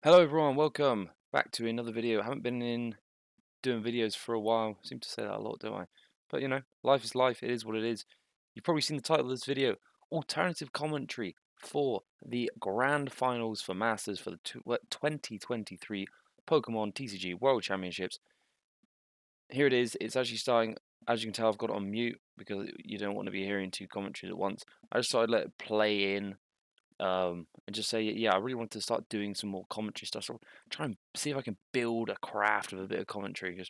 Hello everyone, welcome back to another video. I haven't been doing videos for a while. I seem to say that a lot, don't I? But you know, life is life, it is what it is. You've probably seen the title of this video, alternative commentary for the grand finals for Masters for the 2023 Pokemon TCG World Championships. Here it is, it's actually starting. As you can tell, I've got it on mute because you don't want to be hearing two commentaries at once. I just thought I'd let it play in and just say, yeah, I really want to start doing some more commentary stuff. So try and see if I can build a craft of a bit of commentary. Because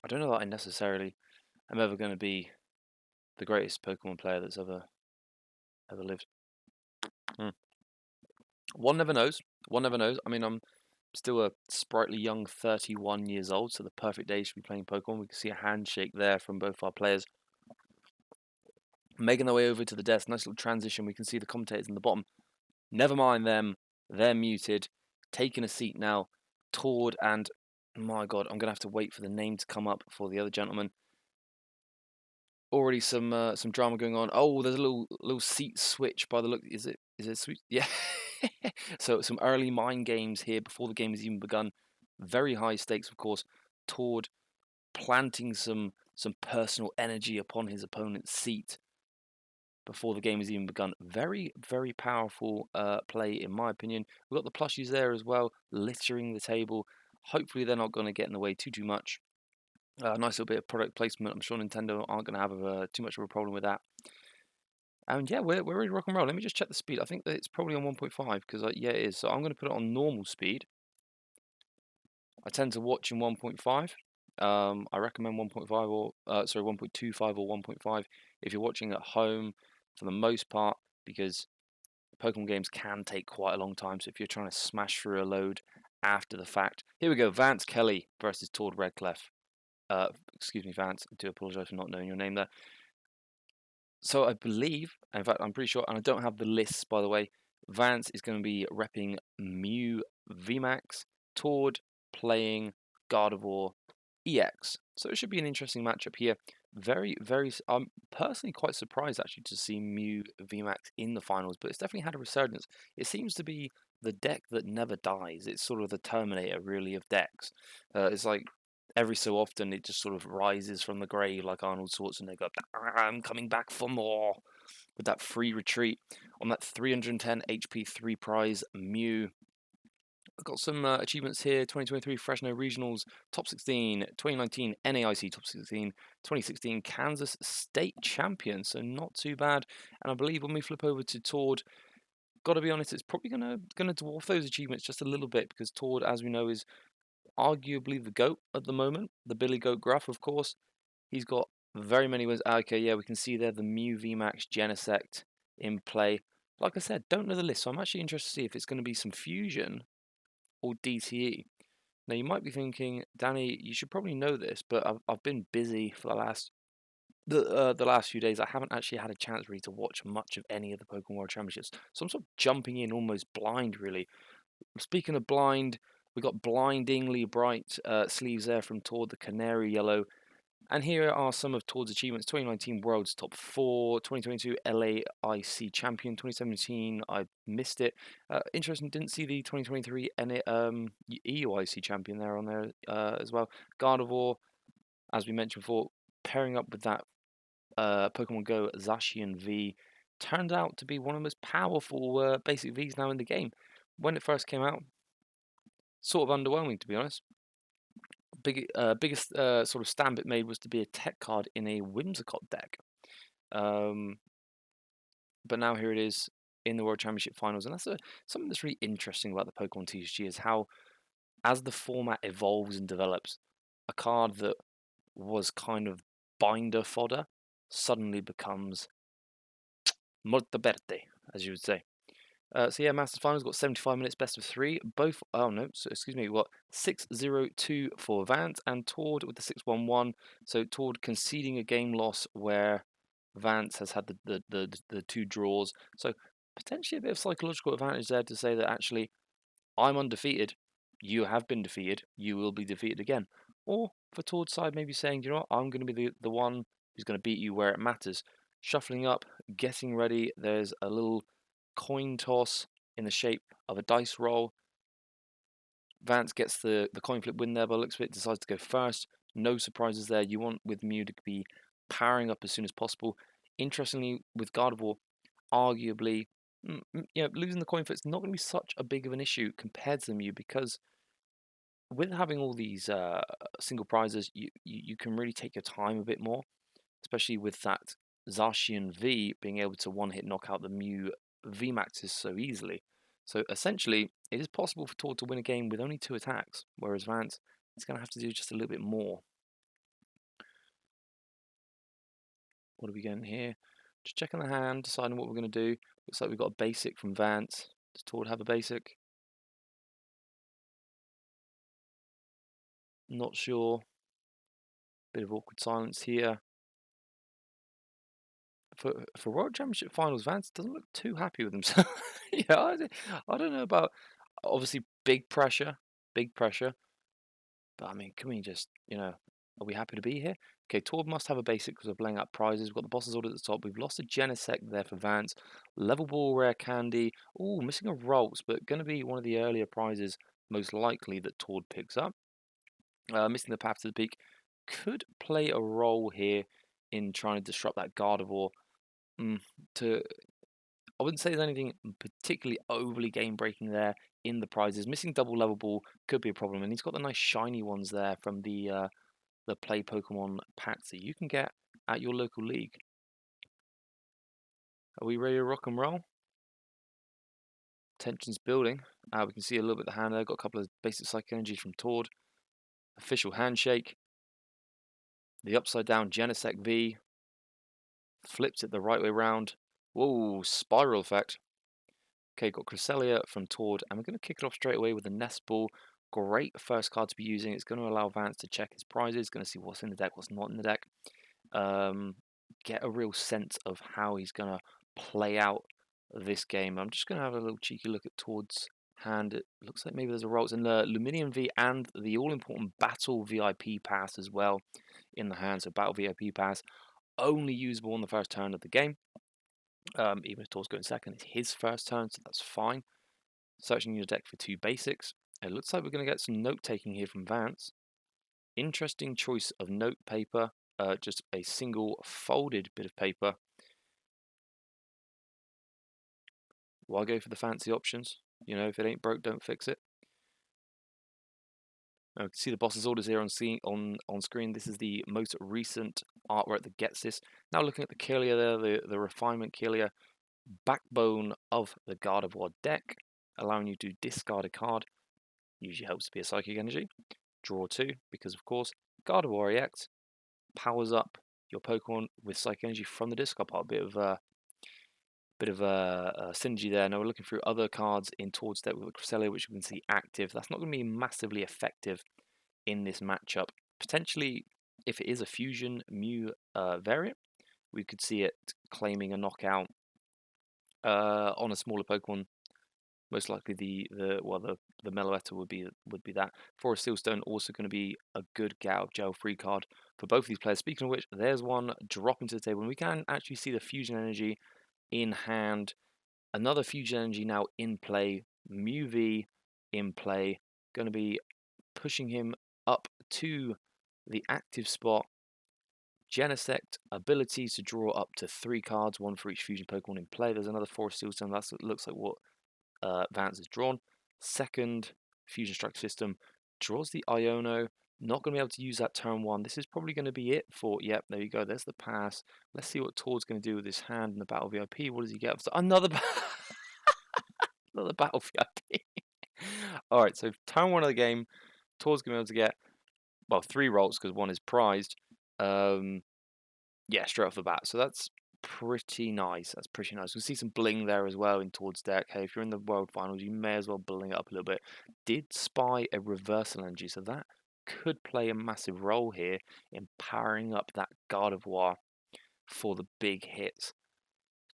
I don't know that I necessarily am ever going to be the greatest Pokemon player that's ever lived. Hmm. One never knows. One never knows. I mean, I'm still a sprightly young 31 years old, so the perfect age to be playing Pokemon. We can see a handshake there from both our players. Making their way over to the desk. Nice little transition. We can see the commentators in the bottom. Never mind them. They're muted. Taking a seat now. Tord and my God, I'm gonna have to wait for the name to come up for the other gentleman. Already some drama going on. Oh, there's a little seat switch by the look. Is it sweet? Yeah. So some early mind games here before the game has even begun. Very high stakes, of course. Tord planting some personal energy upon his opponent's seat before the game has even begun. Very, very powerful play, in my opinion. We've got the plushies there as well, littering the table. Hopefully they're not going to get in the way too much. Nice little bit of product placement. I'm sure Nintendo aren't going to have too much of a problem with that. And yeah, we're ready to rock and roll. Let me just check the speed. I think that it's probably on 1.5 because yeah, it is. So I'm going to put it on normal speed. I tend to watch in 1.5. I recommend 1.5 or 1.25 or 1.5 if you're watching at home for the most part, because Pokemon games can take quite a long time. So if you're trying to smash through a load after the fact, here we go. Vance Kelly versus Tord Redcliffe. Excuse me, Vance. I do apologise for not knowing your name there. So I believe, in fact, I'm pretty sure, and I don't have the lists by the way. Vance is going to be repping Mew VMAX, Tord playing Gardevoir EX. So it should be an interesting matchup here. I'm personally quite surprised actually to see Mew VMAX in the finals, but it's definitely had a resurgence. It seems to be the deck that never dies. It's sort of the Terminator, really, of decks. It's like every so often it just sort of rises from the grave like Arnold Schwarzenegger. I'm coming back for more with that free retreat on that 310 HP 3 prize Mew. I've got some achievements here. 2023 Fresno Regionals Top 16, 2019 NAIC Top 16, 2016 Kansas State Champion, so not too bad. And I believe when we flip over to Tord, got to be honest, it's probably gonna dwarf those achievements just a little bit because Tord, as we know, is arguably the GOAT at the moment. The Billy Goat Gruff, of course. He's got very many wins. Okay, yeah, we can see there the Mew VMAX Genesect in play. Like I said, don't know the list, so I'm actually interested to see if it's going to be some Fusion or DTE. Now, you might be thinking, Danny, you should probably know this, but I've been busy for the last few days. I haven't actually had a chance really to watch much of any of the Pokemon World Championships, so I'm sort of jumping in almost blind, really. Speaking of blind, we got blindingly bright sleeves there from Tord, the Canary Yellow. And here are some of Tord's achievements: 2019 World's Top 4, 2022 LAIC Champion, 2017 I missed it. Interesting, didn't see the 2023 EUIC Champion there on there as well. Gardevoir, as we mentioned before, pairing up with that Pokemon Go Zacian V, turned out to be one of the most powerful basic Vs now in the game. When it first came out, sort of underwhelming to be honest. Biggest sort of stamp it made was to be a tech card in a Whimsicott deck. But now here it is in the World Championship Finals, and that's something that's really interesting about the Pokemon TCG is how, as the format evolves and develops, a card that was kind of binder fodder suddenly becomes molto verde, as you would say. So yeah, Masters Finals got 75 minutes, best of 3. Both, oh no, so excuse me, what 6-0-2 for Vance and Tord with the 6-1-1. So Tord conceding a game loss where Vance has had the two draws. So potentially a bit of psychological advantage there to say that actually I'm undefeated, you have been defeated, you will be defeated again. Or for Tord's side, maybe saying, you know what, I'm going to be the one who's going to beat you where it matters. Shuffling up, getting ready. There's a little coin toss in the shape of a dice roll. Vance gets the coin flip win there, but looks of it, decides to go first. No surprises there. You want with Mew to be powering up as soon as possible. Interestingly, with Gardevoir, arguably, losing the coin flip's not going to be such a big of an issue compared to the Mew, because with having all these single prizes, you can really take your time a bit more, especially with that Zacian V being able to one-hit knock out the Mew VMAXs so easily. So essentially, it is possible for Todd to win a game with only 2 attacks, whereas Vance is going to have to do just a little bit more. What are we getting here? Just checking the hand, deciding what we're going to do. Looks like we've got a basic from Vance. Does Todd have a basic? Not sure. Bit of awkward silence here. For World Championship Finals, Vance doesn't look too happy with himself. Yeah, I don't know about, obviously big pressure, but I mean, can we just, are we happy to be here? Okay, Torb must have a basic because we're playing out prizes. We've got the boss's order at the top. We've lost a Genesect there for Vance. Level Ball, Rare Candy. Oh, missing a Rolls, but going to be one of the earlier prizes, most likely, that Tord picks up. Missing the Path to the Peak could play a role here in trying to disrupt that Gardevoir. To I wouldn't say there's anything particularly overly game breaking there in the prizes. Missing double level ball could be a problem, and he's got the nice shiny ones there from the play Pokemon packs that you can get at your local league. Are we ready to rock and roll? Tension's building. We can see a little bit of the hand there. Got a couple of basic psychic energies from Tord. Official handshake. The upside down Genesect V. Flips it the right way round. Whoa, spiral effect. Okay, got Cresselia from Tord, and we're going to kick it off straight away with a Nest Ball. Great first card to be using. It's going to allow Vance to check his prizes, going to see what's in the deck, what's not in the deck. Get a real sense of how he's going to play out this game. I'm just going to have a little cheeky look at Tord's hand. It looks like maybe there's a Rolls in the Luminium V and the all-important Battle VIP Pass as well in the hand. So Battle VIP Pass, only usable on the first turn of the game. Even if Tord's going second, it's his first turn, so that's fine. Searching your deck for 2 basics. It looks like we're going to get some note-taking here from Vance. Interesting choice of note paper. Just a single folded bit of paper. Why go for the fancy options? If it ain't broke, don't fix it. Now, you can see the boss's orders here on screen. This is the most recent artwork that gets this. Now looking at the Kirlia there, the refinement Kirlia, backbone of the Gardevoir deck, allowing you to discard a card. Usually helps to be a psychic energy. Draw 2, because of course, Gardevoir EX powers up your Pokemon with psychic energy from the discard pile. Bit of a synergy there. Now we're looking through other cards in Tord's deck with Cresselia, which we can see active. That's not going to be massively effective in this matchup. Potentially, if it is a Fusion Mew variant, we could see it claiming a knockout on a smaller Pokemon. Most likely the Meloetta would be that. Forest Sealstone also going to be a good get out of jail free card for both of these players. Speaking of which, there's one dropping to the table, and we can actually see the Fusion Energy in hand. Another Fusion Energy now in play. Mew V in play. Going to be pushing him up to the active spot. Genesect, abilities to draw up to 3 cards, 1 for each Fusion Pokemon in play. There's another Forest Sealstone. That looks like what Vance is drawn. Second Fusion Strike System draws the Iono. Not going to be able to use that turn 1. This is probably going to be it for. Yep, there you go. There's the pass. Let's see what Tord's going to do with his hand in the Battle VIP. What does he get? Another another Battle VIP. All right, so turn 1 of the game, Tord's going to be able to get 3 rolls because 1 is prized. Yeah, straight off the bat. So that's pretty nice. We see some bling there as well in Tord's deck. Hey, if you're in the World Finals, you may as well bling it up a little bit. Did spy a reversal energy, so that could play a massive role here in powering up that Gardevoir for the big hits.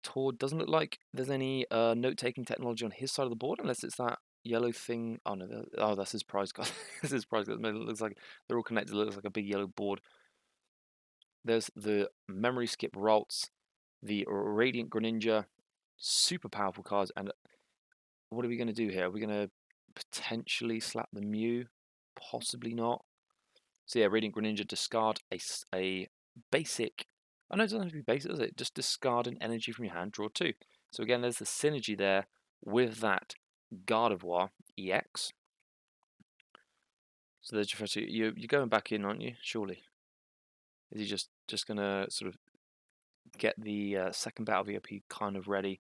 Tord doesn't look like there's any note-taking technology on his side of the board, unless it's that yellow thing. Oh no, that's his prize card. This is his prize card. It looks like they're all connected. It looks like a big yellow board. There's the Memory Skip Ralts, the Radiant Greninja, super powerful cards. And what are we going to do here? Are we going to Potentially slap the Mew, possibly not. So yeah, Radiant Greninja, discard a basic. Oh no, it doesn't have to be basic, does it? Just discard an energy from your hand, draw 2. So again, there's the synergy there with that Gardevoir EX. So there's your first. You're going back in, aren't you? Surely. Is he just gonna sort of get the second battle VIP kind of ready?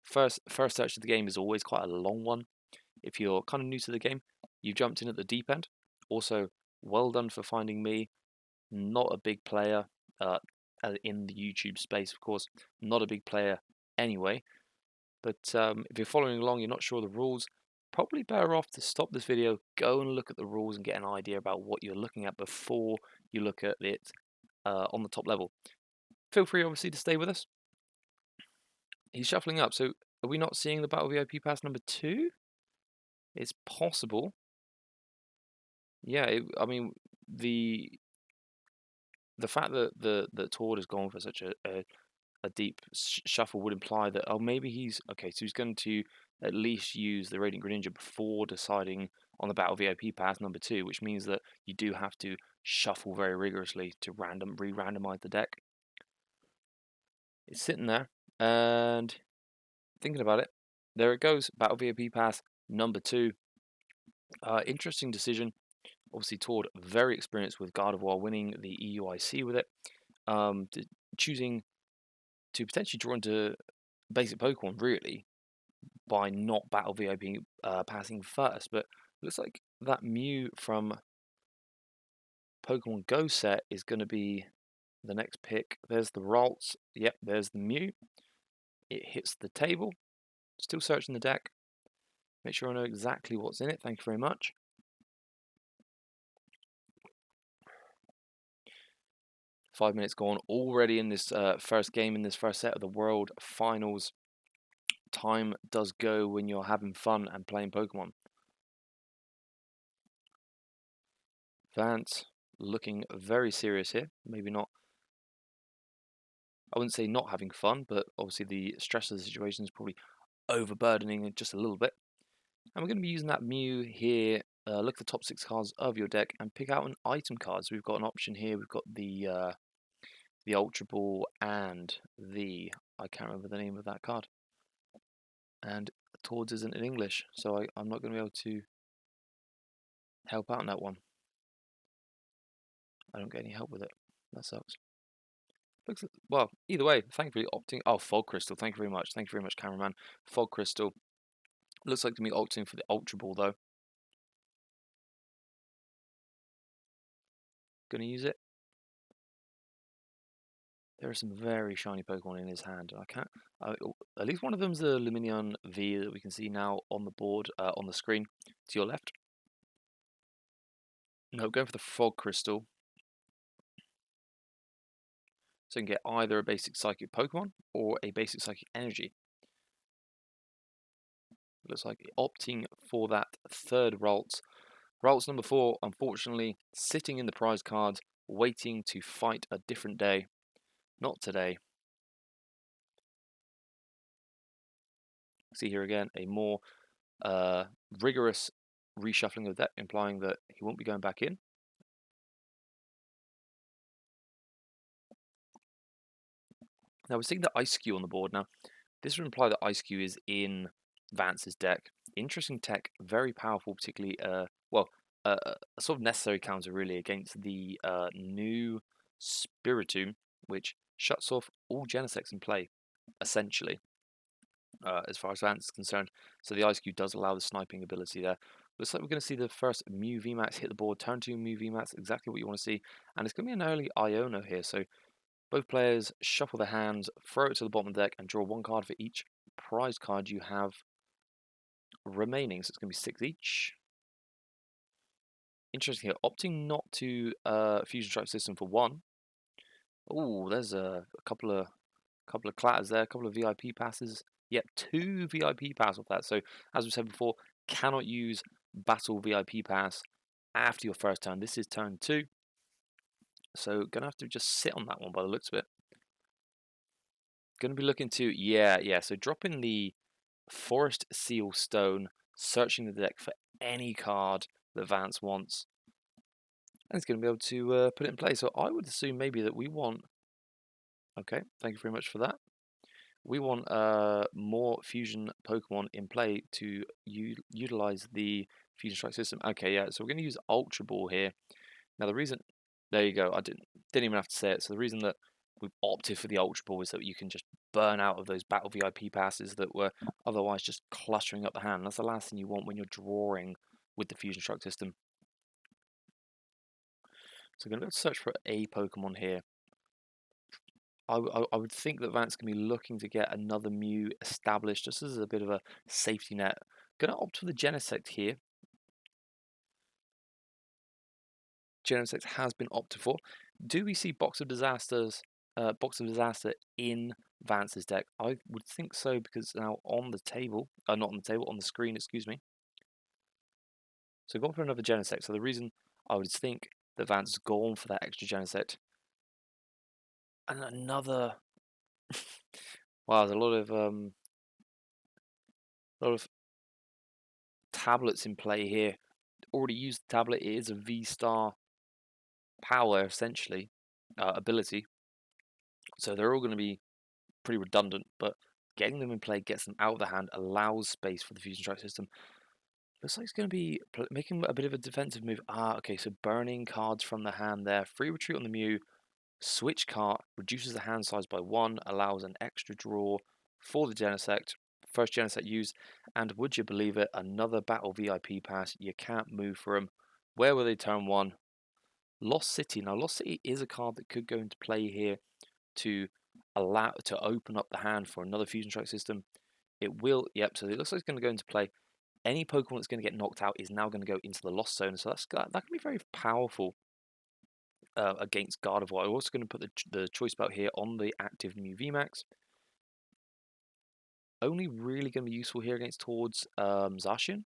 First search of the game is always quite a long one. If you're kind of new to the game, you've jumped in at the deep end. Also, well done for finding me. Not a big player in the YouTube space, of course. Not a big player anyway. But if you're following along, you're not sure of the rules, probably better off to stop this video, go and look at the rules and get an idea about what you're looking at before you look at it on the top level. Feel free, obviously, to stay with us. He's shuffling up, so are we not seeing the Battle VIP Pass number 2? It's possible. Yeah, I mean, the fact that the Tord has gone for such a deep shuffle would imply that, oh, maybe he's okay, so he's going to at least use the Radiant Greninja before deciding on the Battle VIP Pass number 2, which means that you do have to shuffle very rigorously to re-randomize the deck. It's sitting there and thinking about it. There it goes, Battle VIP Pass number 2. Interesting decision. Obviously, Tord very experienced with Gardevoir, winning the EUIC with it. Choosing to potentially draw into basic Pokemon, really, by not Battle VIP passing first. But looks like that Mew from Pokemon Go set is going to be the next pick. There's the Ralts. Yep, there's the Mew. It hits the table. Still searching the deck. Make sure I know exactly what's in it. Thank you very much. Five minutes gone already in this first game, in this first set of the World Finals. Time does go when you're having fun and playing Pokemon. Vance looking very serious here. Maybe not, I wouldn't say not having fun, but obviously the stress of the situation is probably overburdening it just a little bit. And we're going to be using that Mew here. Look at the top 6 cards of your deck and pick out an item card. So we've got an option here. We've got the Ultra Ball and the, I can't remember the name of that card. And Towards isn't in English, so I'm not going to be able to help out on that one. I don't get any help with it. That sucks. Well, either way, thankfully opting. Oh, Fog Crystal. Thank you very much. Thank you very much, cameraman. Fog Crystal. Looks like to me opting for the Ultra Ball though. Gonna use it. There are some very shiny Pokemon in his hand. I can't. At least one of them's the Lumineon V that we can see now on the board, on the screen to your left. No, going for the Fog Crystal. So you can get either a basic Psychic Pokemon or a basic Psychic Energy. Looks like opting for that third Ralts. Ralts number 4, unfortunately, sitting in the prize cards, waiting to fight a different day. Not today. See here again, a more rigorous reshuffling of the deck, implying that he won't be going back in. Now we're seeing the Ice Cube on the board. Now, this would imply that Ice Cube is in Vance's deck. Interesting tech, very powerful, particularly, a sort of necessary counter really against the new Spiritomb, which shuts off all Genesects in play, essentially, as far as Vance is concerned. So the Ice Cube does allow the sniping ability there. Looks like we're going to see the first Mew VMAX hit the board, turn 2 Mew VMAX, exactly what you want to see. And it's going to be an early Iono here, so both players shuffle their hands, throw it to the bottom of the deck, and draw 1 card for each prize card you have remaining. So it's going to be 6 each. Interesting here, opting not to Fusion Strike System for 1. Oh, there's a couple of clatters there, a couple of VIP passes. Yep, 2 VIP pass off that. So as we said before, cannot use Battle VIP pass after your first turn. This is turn 2. So gonna have to just sit on that one by the looks of it. Gonna be looking to, yeah. So dropping the Forest Seal Stone searching the deck for any card that Vance wants, and it's going to be able to put it in play. So I would assume maybe that we want. Okay, thank you very much for that. We want more fusion Pokemon in play to utilize the Fusion Strike system. Okay, yeah, so we're going to use Ultra Ball here. Now the reason, there you go, I didn't even have to say it. So the reason that we've opted for the Ultra Ball is that you can just burn out of those Battle VIP passes that were otherwise just cluttering up the hand. That's the last thing you want when you're drawing with the Fusion Strike system. So we're going to search for a Pokemon here. I would think that Vance can be looking to get another Mew established just as a bit of a safety net. Going to opt for the Genesect here. Genesect has been opted for. Do we see Box of Disaster in Vance's deck? I would think so because it's now on the table. Not on the table, on the screen, excuse me. So going for another Genesect. So the reason I would think that Vance has gone for that extra Genesect. And another... wow, there's a lot of tablets in play here. Already used the tablet. It is a V-Star power, essentially, ability. So they're all going to be pretty redundant, but getting them in play gets them out of the hand, allows space for the Fusion Strike system. Looks like it's going to be making a bit of a defensive move. Okay, so burning cards from the hand there. Free retreat on the Mew. Switch card reduces the hand size by 1, allows an extra draw for the Genesect. First Genesect used, and would you believe it, another Battle VIP pass. You can't move for them. Where were they turn 1? Lost City. Now, Lost City is a card that could go into play here to allow to open up the hand for another Fusion Strike system. It will, yep, so it looks like it's going to go into play. Any Pokemon that's going to get knocked out is now going to go into the Lost Zone, so that can be very powerful against Gardevoir. I'm also going to put the Choice Belt here on the active Mew VMAX. Only really going to be useful here against towards Zacian.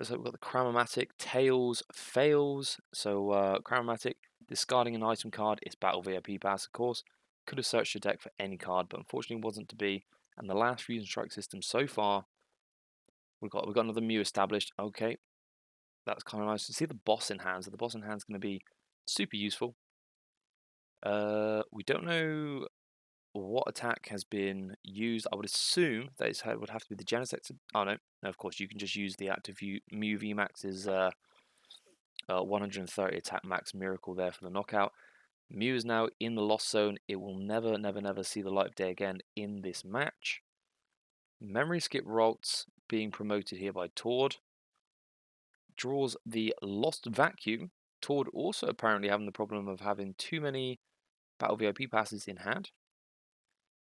So we've got the Cramomatic, Tails, Fails. So Cramomatic, discarding an item card is Battle VIP pass, of course. Could have searched your deck for any card, but unfortunately wasn't to be. And the last Fusion Strike system so far, we've got another Mew established. Okay, that's kind of nice to see the boss in hand. So the boss in hand is going to be super useful. We don't know what attack has been used. I would assume that it would have to be the Genesect. Oh no, of course you can just use the active Mew VMAX's 130 attack max miracle there for the knockout. Mew is now in the Lost Zone. It will never, never, never see the light of day again in this match. Memory Skip Ralts being promoted here by Tord. Draws the Lost Vacuum. Tord also apparently having the problem of having too many Battle VIP passes in hand.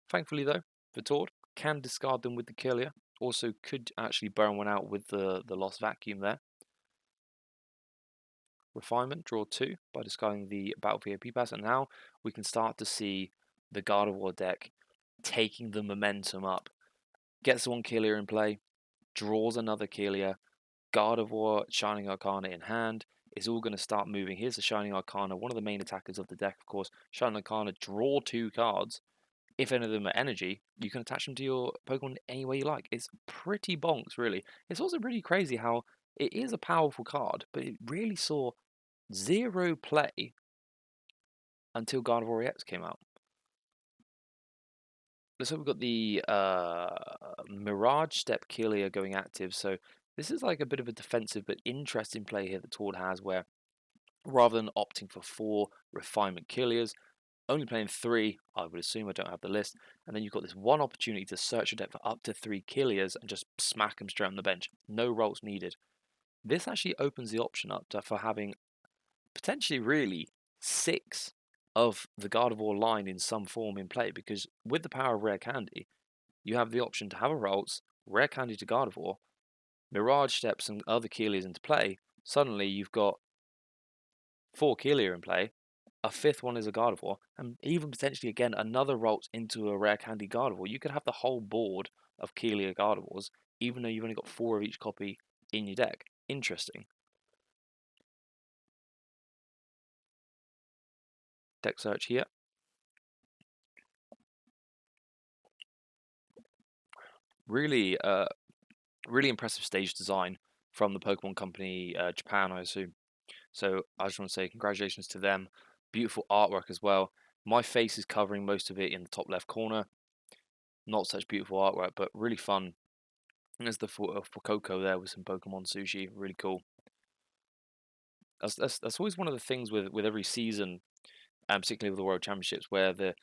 Thankfully though, for Tord, can discard them with the Kirlia. Also could actually burn one out with the Lost Vacuum there. Refinement, draw 2 by discarding the Battle VIP pass, and now we can start to see the Gardevoir deck taking the momentum up. Gets one Kirlia in play, draws another Kirlia, Gardevoir, Shining Arcana in hand, is all going to start moving. Here's the Shining Arcana, one of the main attackers of the deck, of course. Shining Arcana, draw 2 cards. If any of them are energy, you can attach them to your Pokemon any way you like. It's pretty bonks, really. It's also pretty crazy how it is a powerful card, but it really saw 0 play until Gardevoir EX came out. So we've got the Mirage Step Kirlia going active. So this is like a bit of a defensive but interesting play here that Tord has, where rather than opting for 4 Refinement Kirlias, only playing 3, I would assume, I don't have the list, and then you've got this one opportunity to search your deck for up to 3 Kirlias and just smack them straight on the bench. No rolls needed. This actually opens the option up for having potentially really 6 of the Gardevoir line in some form in play, because with the power of Rare Candy, you have the option to have a Ralts, Rare Candy to Gardevoir, Mirage Steps and other Kirlias into play. Suddenly you've got 4 Kirlia in play, a 5th one is a Gardevoir, and even potentially again another Ralts into a Rare Candy Gardevoir. You could have the whole board of Kirlia Gardevoirs, even though you've only got 4 of each copy in your deck. Interesting. Deck search here. Really Really impressive stage design from the Pokemon Company, Japan, I assume. So I just want to say congratulations to them. Beautiful artwork as well. My face is covering most of it in the top left corner. Not such beautiful artwork, but really fun. And there's the for Coco there with some Pokemon sushi. Really cool. That's always one of the things with every season, and particularly with the World Championships, where they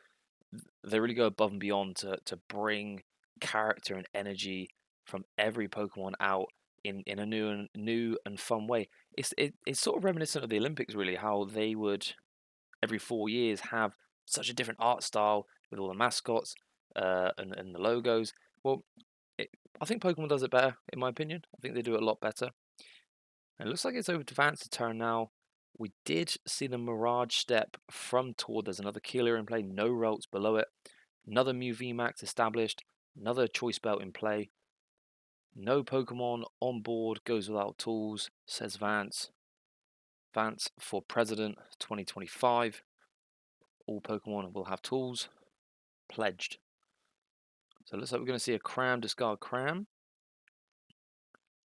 really go above and beyond to bring character and energy from every Pokemon out in a new and fun way. It's sort of reminiscent of the Olympics, really, how they would every 4 years have such a different art style with all the mascots and the logos. Well, it, I think Pokemon does it better, in my opinion. I think they do it a lot better. And it looks like it's over to Vance's turn now. We did see the Mirage step from Tord. There's another Keeler in play, no Rolts below it. Another Mew VMAX established, another Choice Belt in play. No Pokemon on board, goes without tools, says Vance. Vance for President 2025. All Pokemon will have tools. Pledged. So it looks like we're going to see a Cram, discard Cram.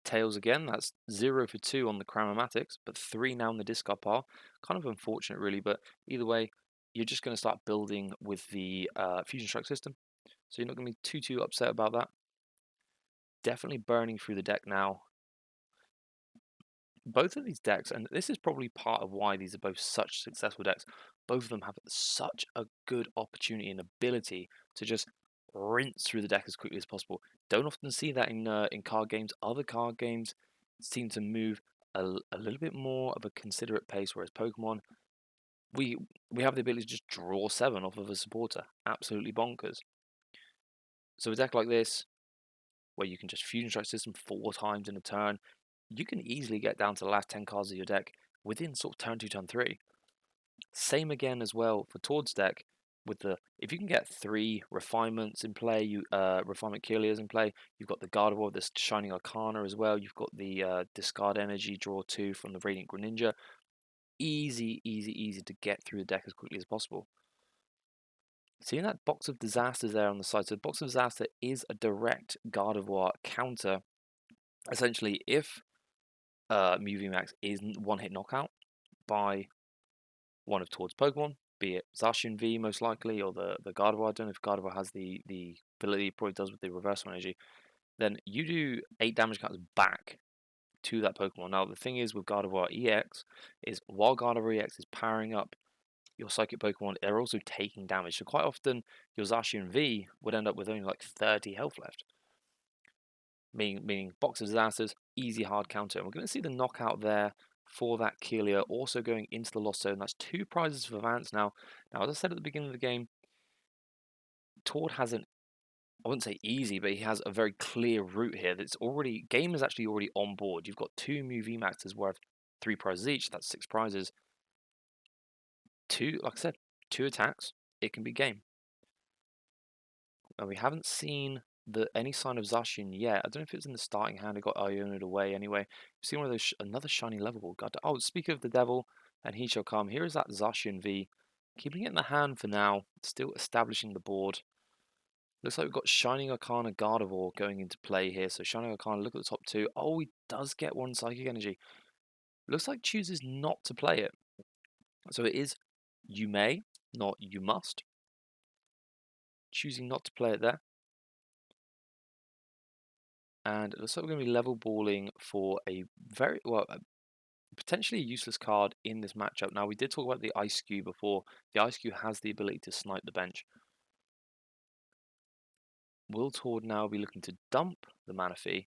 Tails again, that's 0 for 2 on the Cramomatics, but 3 now in the discard pile. Kind of unfortunate, really, but either way, you're just going to start building with the Fusion Strike system. So you're not going to be too upset about that. Definitely burning through the deck now. Both of these decks, and this is probably part of why these are both such successful decks, both of them have such a good opportunity and ability to just rinse through the deck as quickly as possible. Don't often see that in card games. Other card games seem to move a little bit more of a considerate pace, whereas Pokemon, we we have the ability to just draw 7 off of a supporter. Absolutely bonkers. So a deck like this, where you can just Fusion Strike system 4 times in a turn, you can easily get down to the last 10 cards of your deck within sort of turn 2, turn 3. Same again as well for Tord's deck. With the if you can get 3 refinements in play, you refinement Kirlias in play. You've got the Gardevoir, this Shining Arcana as well. You've got the discard energy, draw 2 from the Radiant Greninja. Easy to get through the deck as quickly as possible. Seeing that Box of Disasters there on the side. So Box of Disaster is a direct Gardevoir counter. Essentially, if Mew VMAX is one-hit knockout by one of Tord's Pokemon, be it Zacian V most likely, or the Gardevoir. I don't know if Gardevoir has the ability, it probably does with the reversal energy. Then you do 8 damage counts back to that Pokemon. Now the thing is with Gardevoir EX is while Gardevoir EX is powering up your Psychic Pokemon, they're also taking damage. So quite often your Zacian V would end up with only like 30 health left. Meaning Box of Disasters, easy hard counter. And we're going to see the knockout there for that Keelia, also going into the Lost Zone. That's 2 prizes for Vance now. Now, as I said at the beginning of the game, Tord has an, I wouldn't say easy, but he has a very clear route here. That's already, game is actually already on board. You've got 2 Mew VMAXs worth 3 prizes each. That's 6 prizes. 2, like I said, 2 attacks. It can be game. And we haven't seen any sign of Zacian yet. I don't know if it was in the starting hand. It got Iona'd away anyway. We've seen one of those another shiny level. God, oh, speaking of the devil, and he shall come. Here is that Zacian V. Keeping it in the hand for now. Still establishing the board. Looks like we've got Shining Arcana Gardevoir going into play here. So Shining Arcana, look at the top 2. Oh, he does get 1 Psychic Energy. Looks like chooses not to play it. So it is you may, not you must. Choosing not to play it there. And it looks like we're going to be level balling for a very, well, potentially a useless card in this matchup. Now, we did talk about the Ice Cube before. The Ice Cube has the ability to snipe the bench. Will Tord now be looking to dump the Manaphy?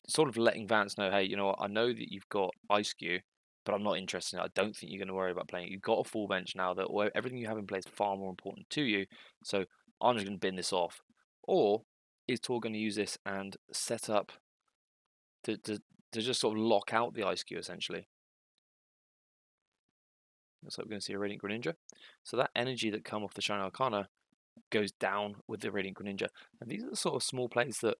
Sort of letting Vance know, hey, you know what, I know that you've got Ice Cube, but I'm not interested in it. I don't think you're going to worry about playing it. You've got a full bench now that everything you have in play is far more important to you. So I'm just going to bin this off. Or is Tord going to use this and set up to just sort of lock out the Ice Cube, essentially? Looks like we're going to see a Radiant Greninja. So that energy that come off the Shining Arcana goes down with the Radiant Greninja. And these are the sort of small plays that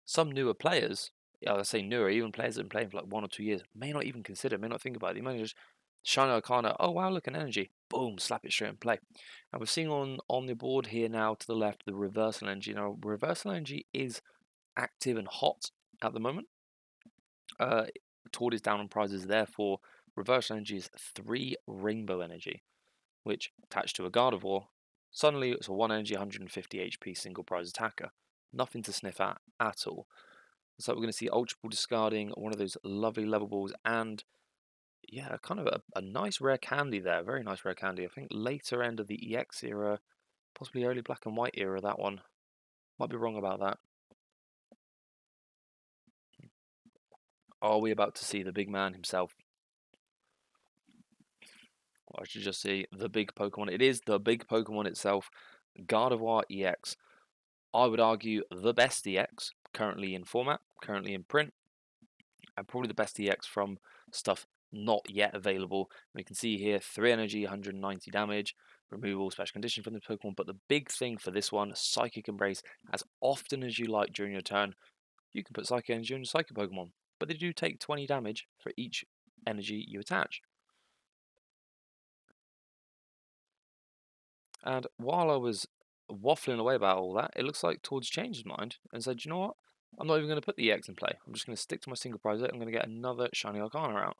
some newer players, I say newer, even players that have been playing for like 1 or 2 years, may not even consider, may not think about it. They might just Shining Arcana, oh wow, look, an energy. Boom, slap it straight in play. And we're seeing on the board here now to the left the reversal energy. Now, reversal energy is active and hot at the moment. Tord is down on prizes, therefore reverse energy is 3 rainbow energy, which attached to a Guard of War, suddenly it's a 1 energy, 150 HP single prize attacker. Nothing to sniff at all. So we're going to see Ultra Ball discarding one of those lovely level balls, and yeah, kind of a nice rare candy there. Very nice rare candy. I think later end of the EX era, possibly early black and white era, that one. Might be wrong about that. Are we about to see the big man himself? Well, I should just see the big Pokemon. It is the big Pokemon itself, Gardevoir EX. I would argue the best EX currently in format, currently in print, and probably the best EX from stuff not yet available. We can see here 3 energy, 190 damage, removal, special condition from the Pokemon. But the big thing for this one, Psychic Embrace, as often as you like during your turn, you can put Psychic Energy on your Psychic Pokemon. But they do take 20 damage for each energy you attach. And while I was waffling away about all that, it looks like Todd's changed his mind and said, you know what? I'm not even going to put the EX in play. I'm just going to stick to my single prize. I'm going to get another Shiny Arcana out.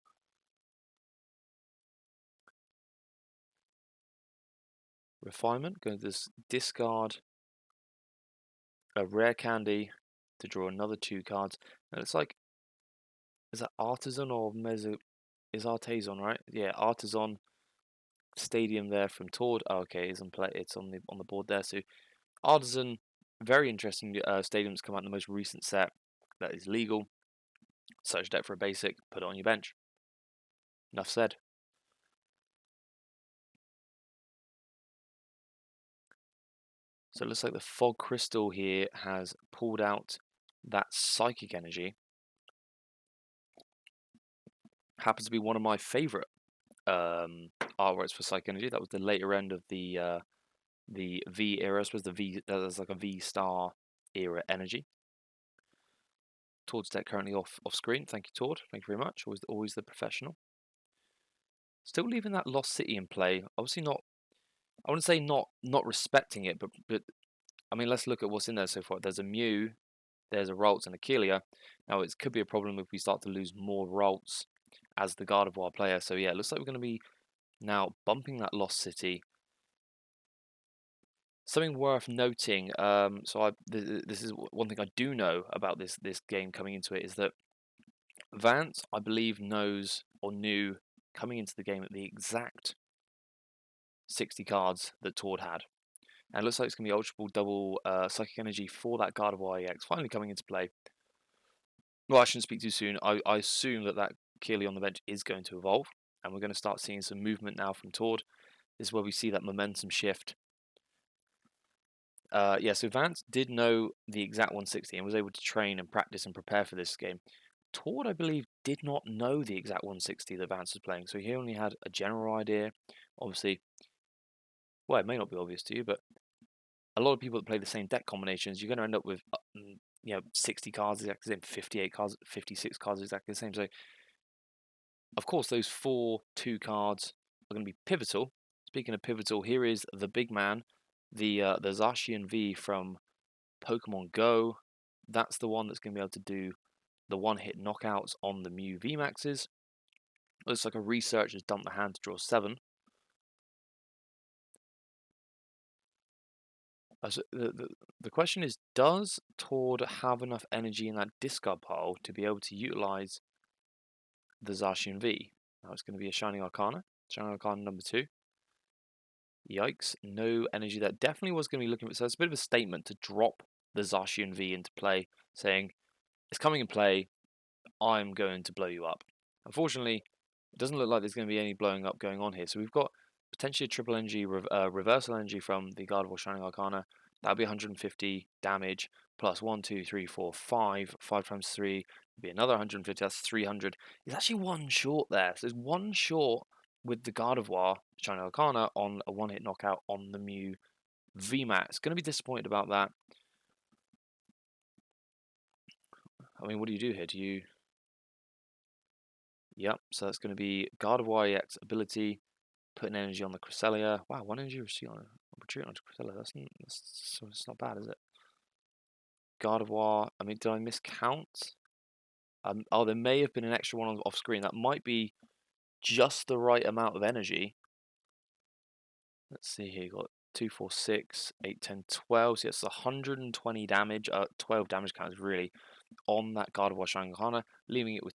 Refinement, going to discard a rare candy to draw another 2 cards. And it's like, is that Artisan or Meso? Is Artazon, right? Yeah, Artisan Stadium there from Tord. Oh, okay, it's on play. It's on the board there. So Artisan, very interesting stadium that's come out in the most recent set that is legal. Search deck for a basic, put it on your bench. Enough said. So it looks like the Fog Crystal here has pulled out that Psychic Energy. Happens to be one of my favourite artworks for Psychic Energy. That was the later end of the V era. I suppose the V, there's like a V Star era energy. Tord's deck currently off screen. Thank you, Tord. Thank you very much. Always the professional. Still leaving that Lost City in play. Obviously not. I wouldn't say not respecting it, but I mean, let's look at what's in there so far. There's a Mew, there's a Ralts and a Kelia. Now, it could be a problem if we start to lose more Ralts as the Gardevoir player. So yeah, it looks like we're going to be now bumping that Lost City. Something worth noting. This is one thing I do know about this game coming into it, is that Vance, I believe, knows or knew coming into the game at the exact 60 cards that Tord had. And it looks like it's going to be Ultra Ball double Psychic Energy for that Gardevoir EX finally coming into play. Well, I shouldn't speak too soon. I assume that Keely on the bench is going to evolve, and we're going to start seeing some movement now from Tord. This is where we see that momentum shift. Yeah, so Vance did know the exact 160 and was able to train and practice and prepare for this game. Tord, I believe, did not know the exact 160 that Vance was playing, so he only had a general idea. Obviously, well, it may not be obvious to you, but a lot of people that play the same deck combinations, you're going to end up with 60 cards exactly the same, 58 cards, 56 cards exactly the same. So, of course, those 4-2 cards are going to be pivotal. Speaking of pivotal, here is the big man, the Zacian V from Pokemon Go. That's the one that's going to be able to do the one-hit knockouts on the Mew VMAXs. Looks like a research has dumped the hand to draw 7. So the question is, does Tord have enough energy in that discard pile to be able to utilize the Zacian V? Now it's going to be a Shining Arcana. Shining Arcana number 2. Yikes, no energy there. Definitely was going to be looking for, so it's a bit of a statement to drop the Zacian V into play, saying, it's coming in play, I'm going to blow you up. Unfortunately, it doesn't look like there's going to be any blowing up going on here. So we've got potentially a triple energy, reversal energy from the Gardevoir Shining Arcana. That'll be 150 damage, plus 1, 2, 3, 4, 5. 5 times 3 would be another 150, that's 300. It's actually 1 short there. So there's 1 short with the Gardevoir Shining Arcana on a one-hit knockout on the Mew VMAX. Going to be disappointed about that. I mean, what do you do here? Do you... Yep, so that's going to be Gardevoir EX ability, putting energy on the Cresselia. Wow, 1 energy retreat on Cresselia. That's not bad, is it? Gardevoir. I mean, did I miscount? Oh, there may have been an extra one off screen. That might be just the right amount of energy. Let's see here. You got 2, 4, 6, 8, 10, 12. So it's 120 damage. 12 damage counts really on that Gardevoir Shankana, leaving it with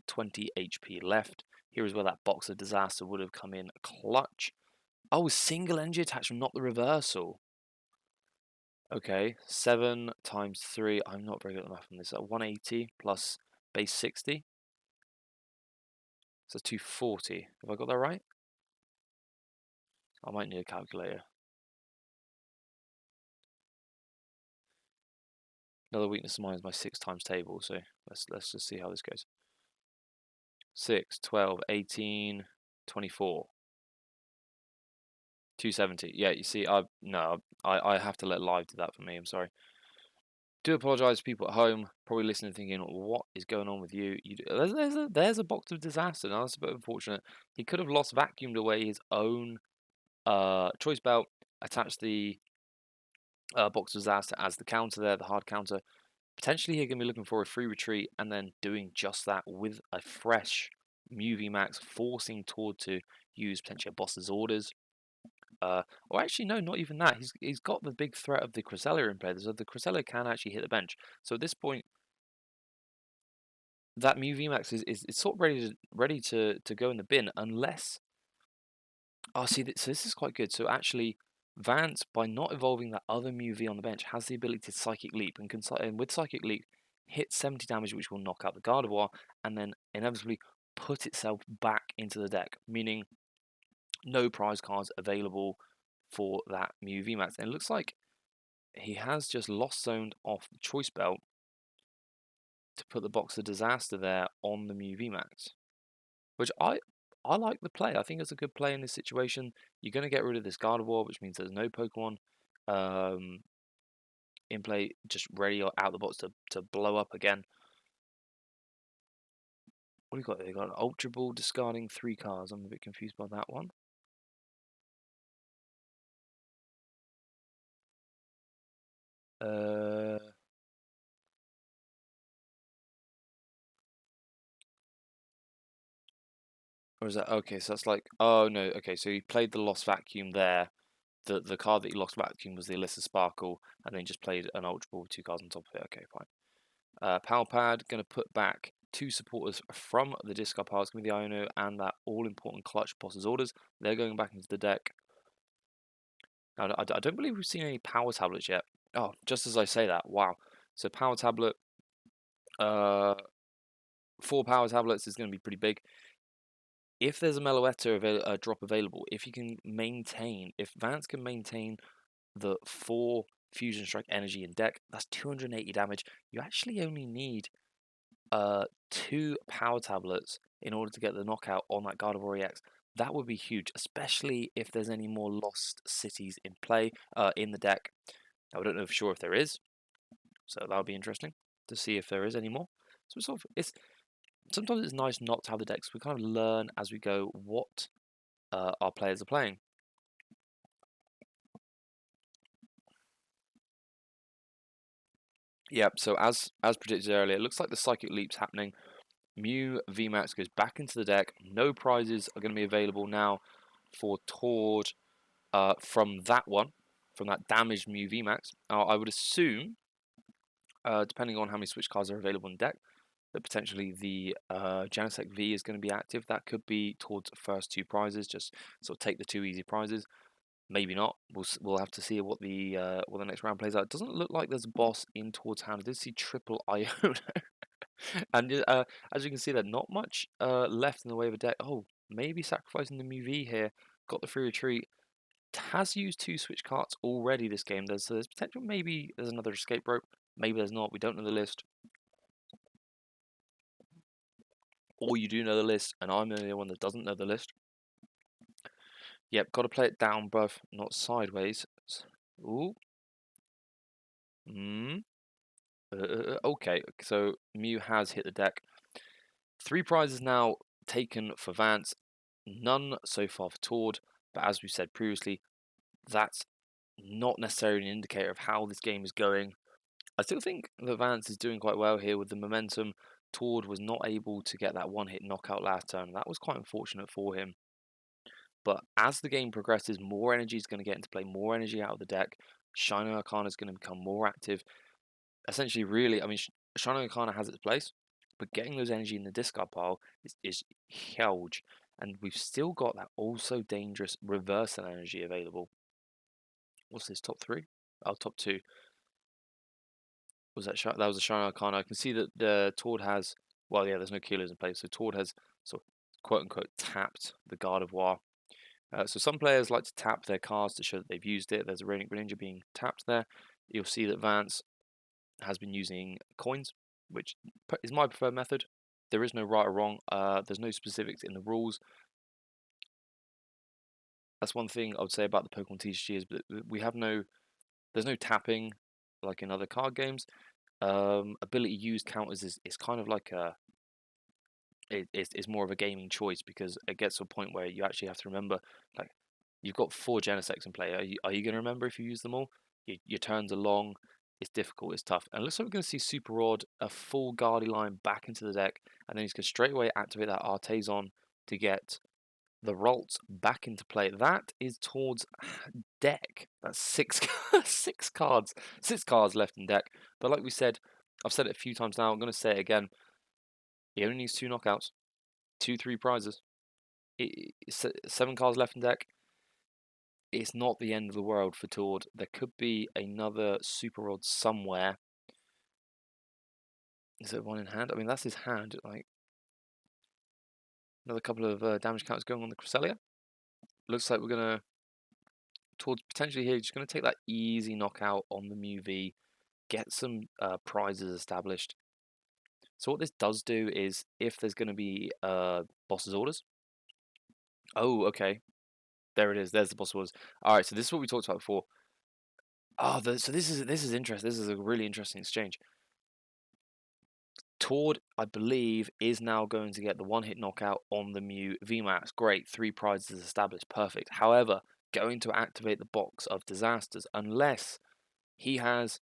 20 HP left. Here is where that Box of Disaster would have come in clutch. Oh, single energy attachment, not the reversal. Okay, 7 times 3. I'm not very good at the math on this. 180 plus base 60. So 240. Have I got that right? I might need a calculator. Another weakness of mine is my 6 times table, so let's just see how this goes. 6, 12, 18, 24. 270. Yeah, you see, I have to let live do that for me. I'm sorry. Do apologise to people at home, probably listening, thinking, "What is going on with you?" There's a Box of Disaster. Now that's a bit unfortunate. He could have lost vacuumed away his own choice belt, attached the Box of Disaster as the counter there, the hard counter. Potentially, he's going to be looking for a free retreat and then doing just that with a fresh Mew VMAX, forcing Tord to use potentially a boss's orders. Or actually, no, not even that. He's got the big threat of the Cresselia in play, so the Cresselia can actually hit the bench. So at this point, that Mew VMAX is sort of ready to go in the bin, unless. Oh, see, so this is quite good. So actually, Vance, by not evolving that other Mew V on the bench, has the ability to Psychic Leap, and with Psychic Leap, hit 70 damage, which will knock out the Gardevoir, and then inevitably put itself back into the deck, meaning no prize cards available for that Mew VMAX. And it looks like he has just lost zoned off the choice belt to put the Box of Disaster there on the Mew VMAX, which I like the play. I think it's a good play in this situation. You're going to get rid of this Gardevoir, which means there's no Pokemon in play, just ready or out the box to blow up again. What do you got there? You got an Ultra Ball discarding 3 cards. I'm a bit confused by that one. Or is that okay? So that's like, oh no, okay. So he played the Lost Vacuum there. The card that he lost vacuum was the Alyssa Sparkle, and then just played an Ultra Ball with 2 cards on top of it. Okay, fine. Power Pad, going to put back 2 supporters from the discard pile. It's going to be the Iono and that all-important clutch boss's orders. They're going back into the deck. Now, I don't believe we've seen any Power Tablets yet. Oh, just as I say that, wow. So Power Tablet, 4 Power Tablets is going to be pretty big. If there's a Meloetta drop available, if Vance can maintain the 4 Fusion Strike energy in deck, that's 280 damage. You actually only need 2 Power Tablets in order to get the knockout on that Gardevoir EX. That would be huge, especially if there's any more lost cities in play in the deck. Now, I don't know for sure if there is, so that would be interesting to see if there is any more. So sometimes it's nice not to have the decks. We kind of learn as we go what our players are playing. Yep, so as predicted earlier, it looks like the Psychic Leap's happening. Mew VMAX goes back into the deck. No prizes are going to be available now for Tord from that one, from that damaged Mew VMAX. I would assume, depending on how many switch cards are available in deck, that potentially the Janisek V is going to be active. That could be Tord's first 2 prizes, just sort of take the 2 easy prizes. Maybe not. We'll have to see what the next round plays out. It doesn't look like there's a boss in Tord's hand. I did see triple Iono. And as you can see, there's not much left in the way of a deck. Oh, maybe sacrificing the Mew here. Got the free retreat. Has used 2 switch cards already this game. There's potential. Maybe there's another escape rope. Maybe there's not. We don't know the list. Or you do know the list, and I'm the only one that doesn't know the list. Yep, got to play it down, bruv, not sideways. Ooh. Okay, so Mew has hit the deck. 3 prizes now taken for Vance. None so far for Tord, but as we said previously, that's not necessarily an indicator of how this game is going. I still think that Vance is doing quite well here with the momentum. Tord was not able to get that one-hit knockout last turn. That was quite unfortunate for him. But as the game progresses, more energy is going to get into play, more energy out of the deck. Shining Arcana is going to become more active. Essentially, really, I mean, Shining Arcana has its place, but getting those energy in the discard pile is huge. And we've still got that also dangerous reversal energy available. What's this, top 3? Oh, top 2. Was that that was a Shining Arcana. I can see that the Tord has, well, yeah, there's no killers in place, so Tord has sort of quote-unquote tapped the Gardevoir. So some players like to tap their cards to show that they've used it. There's a Radiant Greninja being tapped there. You'll see that Vance has been using coins, which is my preferred method. There is no right or wrong. There's no specifics in the rules. That's one thing I would say about the Pokemon TCGs, but there's no tapping like in other card games. Ability used counters is kind of like it's more of a gaming choice because it gets to a point where you actually have to remember, like, you've got 4 Genesects in play. Are you going to remember if you use them all? Your turns are long. It's difficult. It's tough. And it looks like we're going to see Super Rod, a full Guardy line back into the deck, and then he's going to straight away activate that Artazon to get the Ralts back into play. That is towards deck. That's 6 6 cards. 6 cards left in deck. But like we said, I've said it a few times now. I'm going to say it again. He only needs 2 knockouts, 2-3 prizes. 7 cards left in deck. It's not the end of the world for Tord. There could be another Super Rod somewhere. Is there one in hand? I mean, that's his hand. Like, another couple of damage counters going on the Cresselia. Looks like we're gonna Tord's potentially here. Just gonna take that easy knockout on the Mew V, get some prizes established. So what this does do is, if there's going to be boss's orders. Oh, okay. There it is. There's the boss orders. All right. So this is what we talked about before. Oh, so this is interesting. This is a really interesting exchange. Tord, I believe, is now going to get the one-hit knockout on the Mew VMAX. Great, 3 prizes established. Perfect. However, going to activate the box of disasters unless he has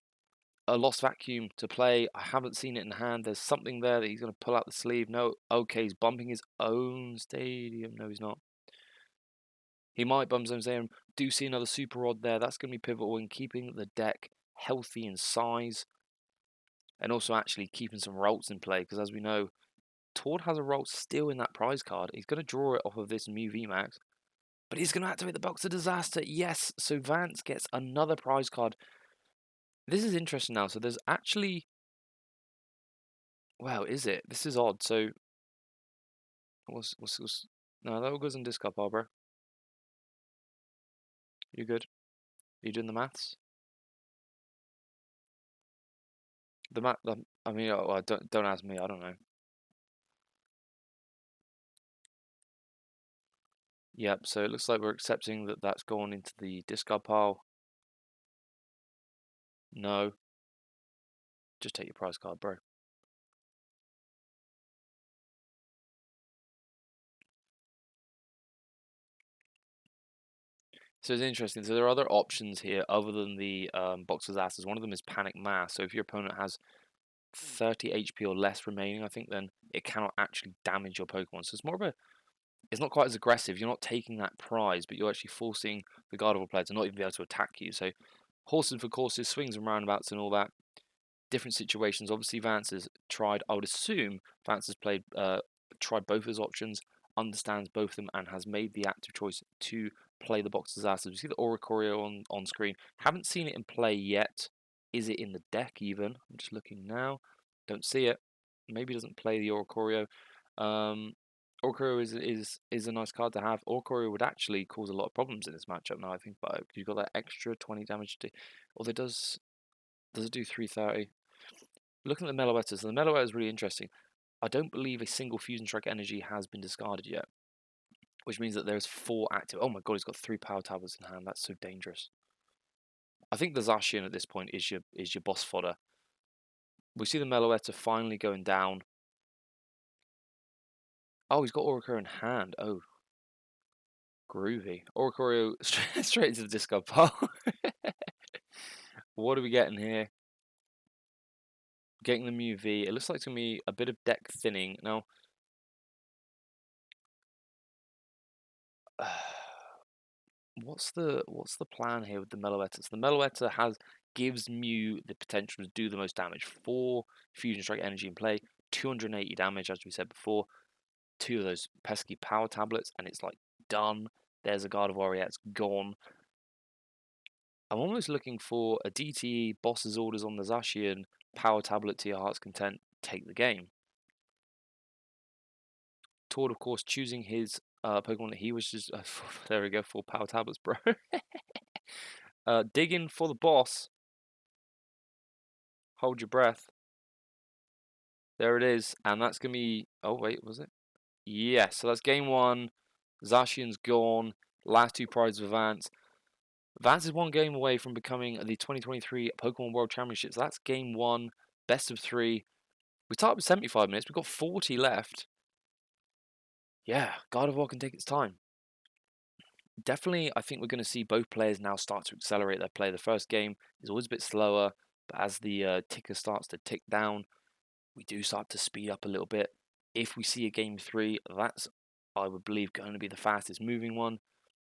a Lost Vacuum to play. I haven't seen it in hand. There's something there that he's going to pull out the sleeve. No, okay, he's bumping his own stadium. No, he's not. He might bump his own stadium. Do see another Super Rod there. That's going to be pivotal in keeping the deck healthy in size. And also actually keeping some Ralts in play. Because as we know, Tord has a Ralt still in that prize card. He's going to draw it off of this Mew VMAX. But he's going to activate the Box of Disaster. Yes, so Vance gets another prize card. This is interesting now. So there's actually... Wow, is it? This is odd. So... No, that all goes in discard pile, bro. You good? Are you doing the maths? The math... I mean, well, don't ask me. I don't know. Yep, so it looks like we're accepting that that's gone into the discard pile. No. Just take your prize card, bro. So it's interesting. So there are other options here other than the box of disasters. One of them is Panic Mass. So if your opponent has 30 HP or less remaining, I think, then it cannot actually damage your Pokemon. So it's more of a... It's not quite as aggressive. You're not taking that prize, but you're actually forcing the Gardevoir player to not even be able to attack you. So horses for courses, swings and roundabouts and all that. Different situations. Obviously, Vance has tried... I would assume Vance has tried both his options, understands both of them, and has made the active choice to play the box disasters. We see the Oricorio on screen. Haven't seen it in play yet. Is it in the deck even? I'm just looking now. Don't see it. Maybe doesn't play the Oricorio. Oricorio is a nice card to have. Oricorio would actually cause a lot of problems in this matchup now I think about it. You've got that extra 20 damage to... Although does it do 330? Looking at the Meloetta, so the Meloetta is really interesting. I don't believe a single Fusion Strike energy has been discarded yet, which means that there's 4 active. Oh my god, he's got 3 Power Tablets in hand. That's so dangerous. I think the Zacian at this point is your boss fodder. We see the Meloetta finally going down. Oh, he's got Oricorio in hand. Oh, groovy. Oricorio straight into the discard pile. What are we getting here? Getting the Mew V. It looks like to me a bit of deck thinning. Now, what's the plan here with the Meloetta? So the Meloetta gives Mew the potential to do the most damage. 4 Fusion Strike energy in play, 280 damage, as we said before. 2 of those pesky power tablets, and it's like done. There's a Gardevoir, it's gone. I'm almost looking for a DTE, boss's orders on the Zacian, power tablet to your heart's content, take the game. Tord, of course, choosing his Pokemon that he was just. There we go, 4 power tablets, bro. Digging for the boss. Hold your breath. There it is, and that's going to be. Oh, wait, was it? Yes, so that's game 1. Zacian's gone. Last 2 prizes of Vance. Vance is 1 game away from becoming the 2023 Pokemon World Championships. So that's game 1, best of 3. We started with 75 minutes. We've got 40 left. Yeah, Gardevoir can take its time. Definitely, I think we're going to see both players now start to accelerate their play. The first game is always a bit slower, but as the ticker starts to tick down, we do start to speed up a little bit. If we see a game 3, that's, I would believe, going to be the fastest moving one.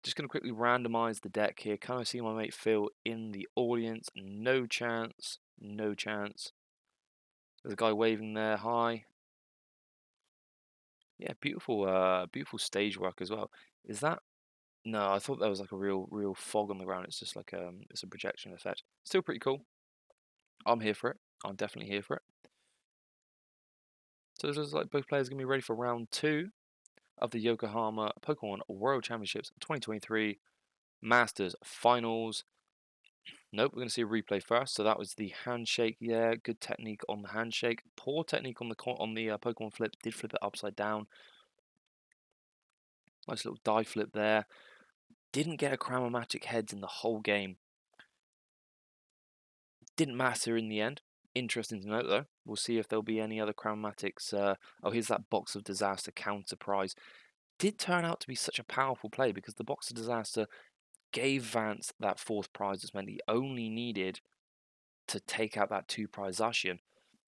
Just going to quickly randomize the deck here. Can I see my mate Phil in the audience? No chance. No chance. There's a guy waving there. Hi. Yeah, beautiful stage work as well. Is that? No, I thought there was like a real fog on the ground. It's just like it's a projection effect. Still pretty cool. I'm here for it. I'm definitely here for it. So it looks like both players are gonna be ready for round 2 of the Yokohama Pokemon World Championships 2023 Masters Finals. Nope, we're gonna see a replay first. So that was the handshake. Yeah, good technique on the handshake. Poor technique on the Pokemon flip. Did flip it upside down. Nice little die flip there. Didn't get a Cramomatic heads in the whole game. Didn't matter in the end. Interesting to note, though. We'll see if there'll be any other Chromatics. Oh, here's that Box of Disaster counter prize. Did turn out to be such a powerful play because the Box of Disaster gave Vance that 4th prize, which meant he only needed to take out that 2 prize Zacian.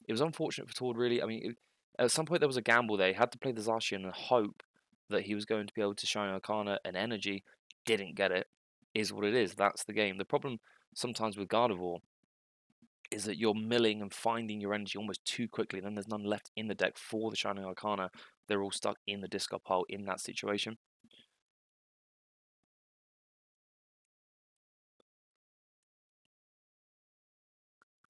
It was unfortunate for Tord, really. I mean, at some point there was a gamble there. He had to play the Zacian and hope that he was going to be able to shine Arcana and Energy. Didn't get it. Is what it is. That's the game. The problem sometimes with Gardevoir is that you're milling and finding your energy almost too quickly, and then there's none left in the deck for the Shining Arcana. They're all stuck in the discard pile in that situation.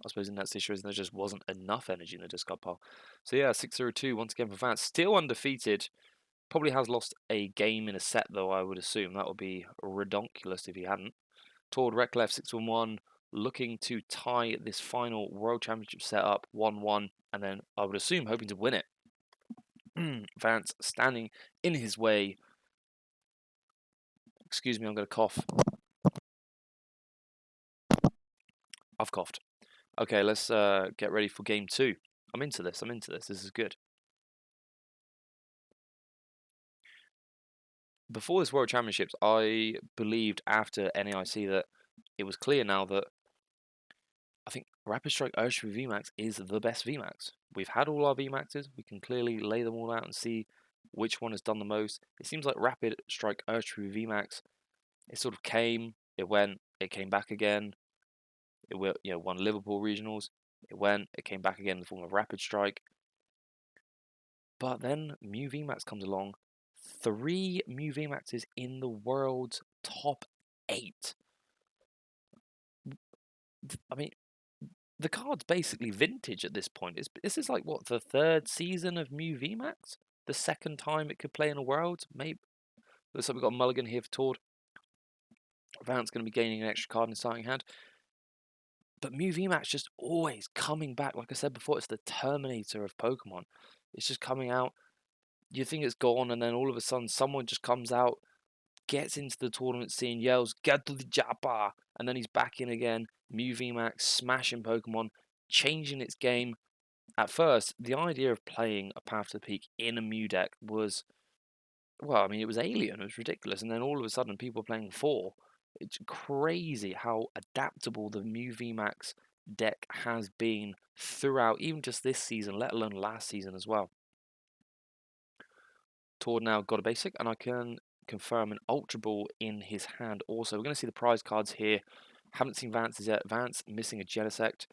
I suppose in that situation there just wasn't enough energy in the discard pile. So yeah, 6-0-2 once again for Vance. Still undefeated. Probably has lost a game in a set though, I would assume. That would be redonkulous if he hadn't. Toward Reclef 6-1-1, looking to tie this final World Championship setup 1-1, and then I would assume hoping to win it. Vance standing in his way. Excuse me, I'm going to cough. I've coughed. Okay, let's get ready for game 2. I'm into this. This is good. Before this World Championships, I believed after NAIC that it was clear now that I think Rapid Strike Urshifu VMAX is the best VMAX. We've had all our VMAXs. We can clearly lay them all out and see which one has done the most. It seems like Rapid Strike Urshifu VMAX, it sort of came, it went, it came back again. It won Liverpool regionals. It went, it came back again in the form of Rapid Strike. But then Mew VMAX comes along. 3 Mew VMAXs in the world's top 8. I mean, the card's basically vintage at this point. This is like, what, the 3rd season of Mew VMAX? The 2nd time it could play in a world? Maybe. Looks like we've got a mulligan here for Tord. Vance going to be gaining an extra card in his starting hand. But Mew VMAX just always coming back. Like I said before, it's the Terminator of Pokemon. It's just coming out. You think it's gone, and then all of a sudden someone just comes out, gets into the tournament scene, yells, "Get to the Japa!" And then he's back in again. Mew VMAX, smashing Pokemon, changing its game. At first, the idea of playing a Path to the Peak in a Mew deck was, well, I mean, it was alien, it was ridiculous. And then all of a sudden, people are playing 4. It's crazy how adaptable the Mew VMAX deck has been throughout, even just this season, let alone last season as well. Tord now got a basic, and I can confirm an Ultra Ball in his hand also. We're going to see the prize cards here. Haven't seen Vance's yet. Vance missing a Genesect.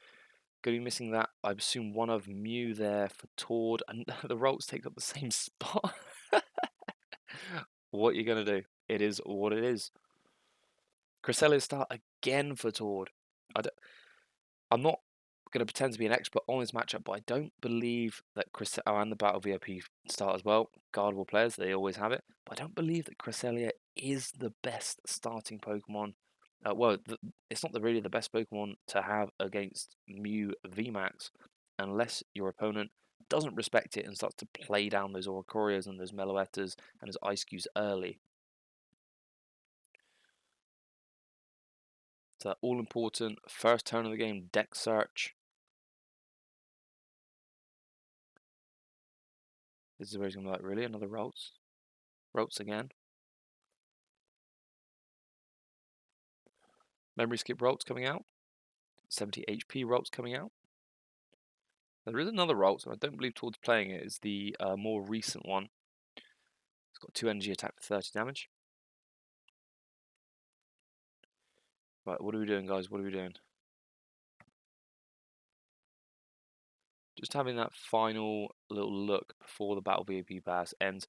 Going to be missing that, I assume, one of Mew there for Tord. And the Rolts take up the same spot. What you going to do? It is what it is. Cresselia start again for Tord. I'm not going to pretend to be an expert on this matchup, but I don't believe that and the Battle VIP start as well. Guardable players, they always have it. But I don't believe that Cresselia is the best starting Pokemon. It's not really the best Pokemon to have against Mew VMAX unless your opponent doesn't respect it and starts to play down those Oricorias and those Meloettas and his Ice Cubes early. So that all important first turn of the game, deck search. This is where he's going to be like, really? Another Rolts? Rolts again? Memory skip Rolts coming out. 70 HP Rolts coming out. There is another Rolts, and I don't believe Tord's playing it. It's the more recent one. It's got 2 energy attack for 30 damage. Right, what are we doing, guys? What are we doing? Just having that final little look before the Battle VIP Pass ends.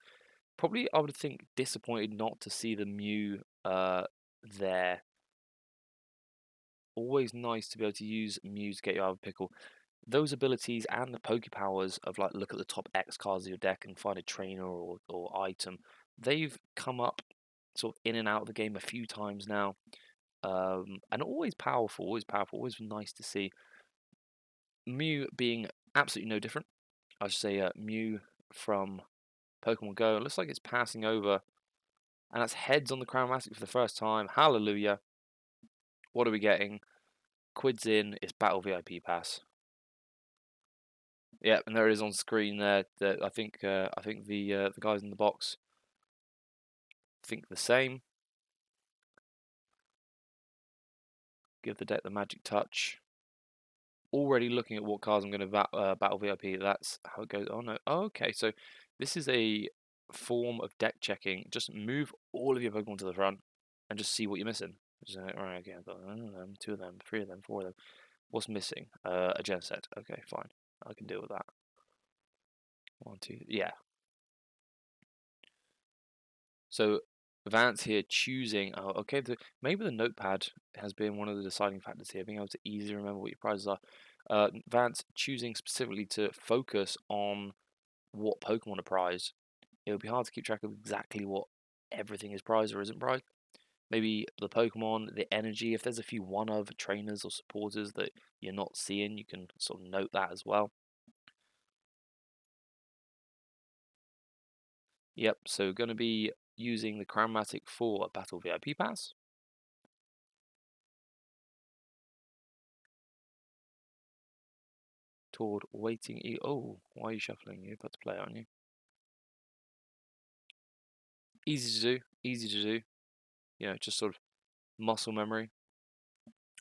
Probably, I would think, disappointed not to see the Mew there. Always nice to be able to use Mew to get you out of a pickle. Those abilities and the Poke Powers of, like, look at the top X cards of your deck and find a trainer or item, they've come up sort of in and out of the game a few times now. And always powerful, always nice to see. Mew being absolutely no different. I should say Mew from Pokemon Go. It looks like it's passing over, and that's heads on the Crown Massive for the first time. Hallelujah. What are we getting? Quids in, it's Battle VIP Pass. Yeah, and there it is on screen there. I think the guys in the box think the same. Give the deck the magic touch. Already looking at what cards I'm going to battle VIP. That's how it goes. Oh no. Oh, okay, so this is a form of deck checking. Just move all of your Pokemon to the front and just see what you're missing. Just, right, okay, I've got 1 of them, 2 of them, 3 of them, 4 of them. What's missing? A Genesect. Okay, fine. I can deal with that. 1, 2. Yeah. So Vance here choosing. Oh, okay. Maybe the notepad has been one of the deciding factors here, being able to easily remember what your prizes are. Vance choosing specifically to focus on what Pokemon are prized. It would be hard to keep track of exactly what everything is prized or isn't prized. Maybe the Pokemon, the energy. If there's a few one-of trainers or supporters that you're not seeing, you can sort of note that as well. Yep. So going to be using the Chromatic for a Battle VIP Pass. Toward waiting. Oh, why are you shuffling? You're about to play, aren't you? Easy to do. Easy to do. You know, just sort of muscle memory.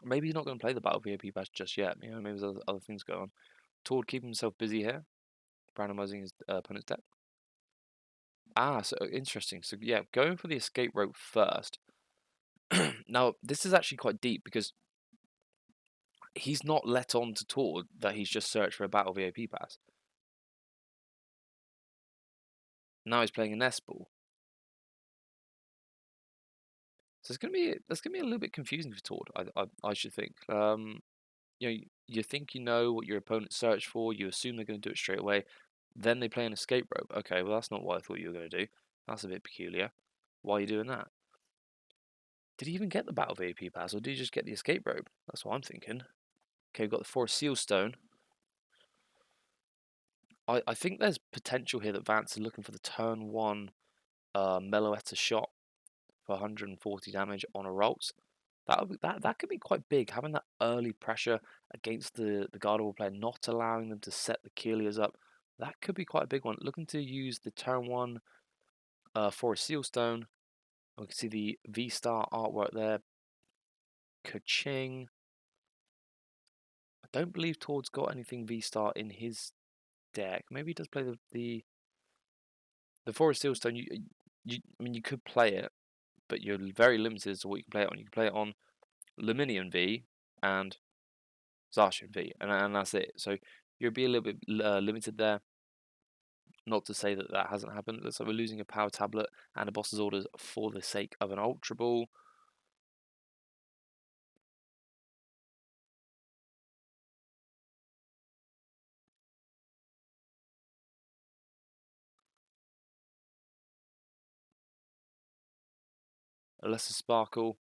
Maybe he's not going to play the Battle VIP Pass just yet. You know, maybe there's other things going on. Toward keeping himself busy here, randomizing his opponent's deck. Ah, so interesting. So yeah, going for the escape rope first. Now, this is actually quite deep because he's not let on to Tord that he's just searched for a Battle VIP Pass. Now he's playing a Nest Ball. So that's gonna be a little bit confusing for Tord, I should think. You know, you think you know what your opponent searched for, you assume they're going to do it straight away, then they play an escape rope. Okay, well, that's not what I thought you were going to do. That's a bit peculiar. Why are you doing that? Did he even get the Battle VIP Pass, or did he just get the escape rope? That's what I'm thinking. Okay, we've got the Forest Seal Stone. I think there's potential here that Vance is looking for the turn 1 Meloetta shot for 140 damage on a Rolts. That could be quite big, having that early pressure against the guardable player, not allowing them to set the Keelias up. That could be quite a big one. Looking to use the turn 1 for a Seal Stone. We can see the V-Star artwork there. Ka-ching. I don't believe Todd's got anything V-Star in his deck. Maybe he does play the Forest Steelstone. I mean, you could play it, but you're very limited as to what you can play it on. You can play it on Luminion V and Zacian V, and that's it. So you'll be a little bit limited there. Not to say that that hasn't happened. Looks like we're losing a power tablet and a boss's orders for the sake of an Ultra Ball. A Lesser Sparkle.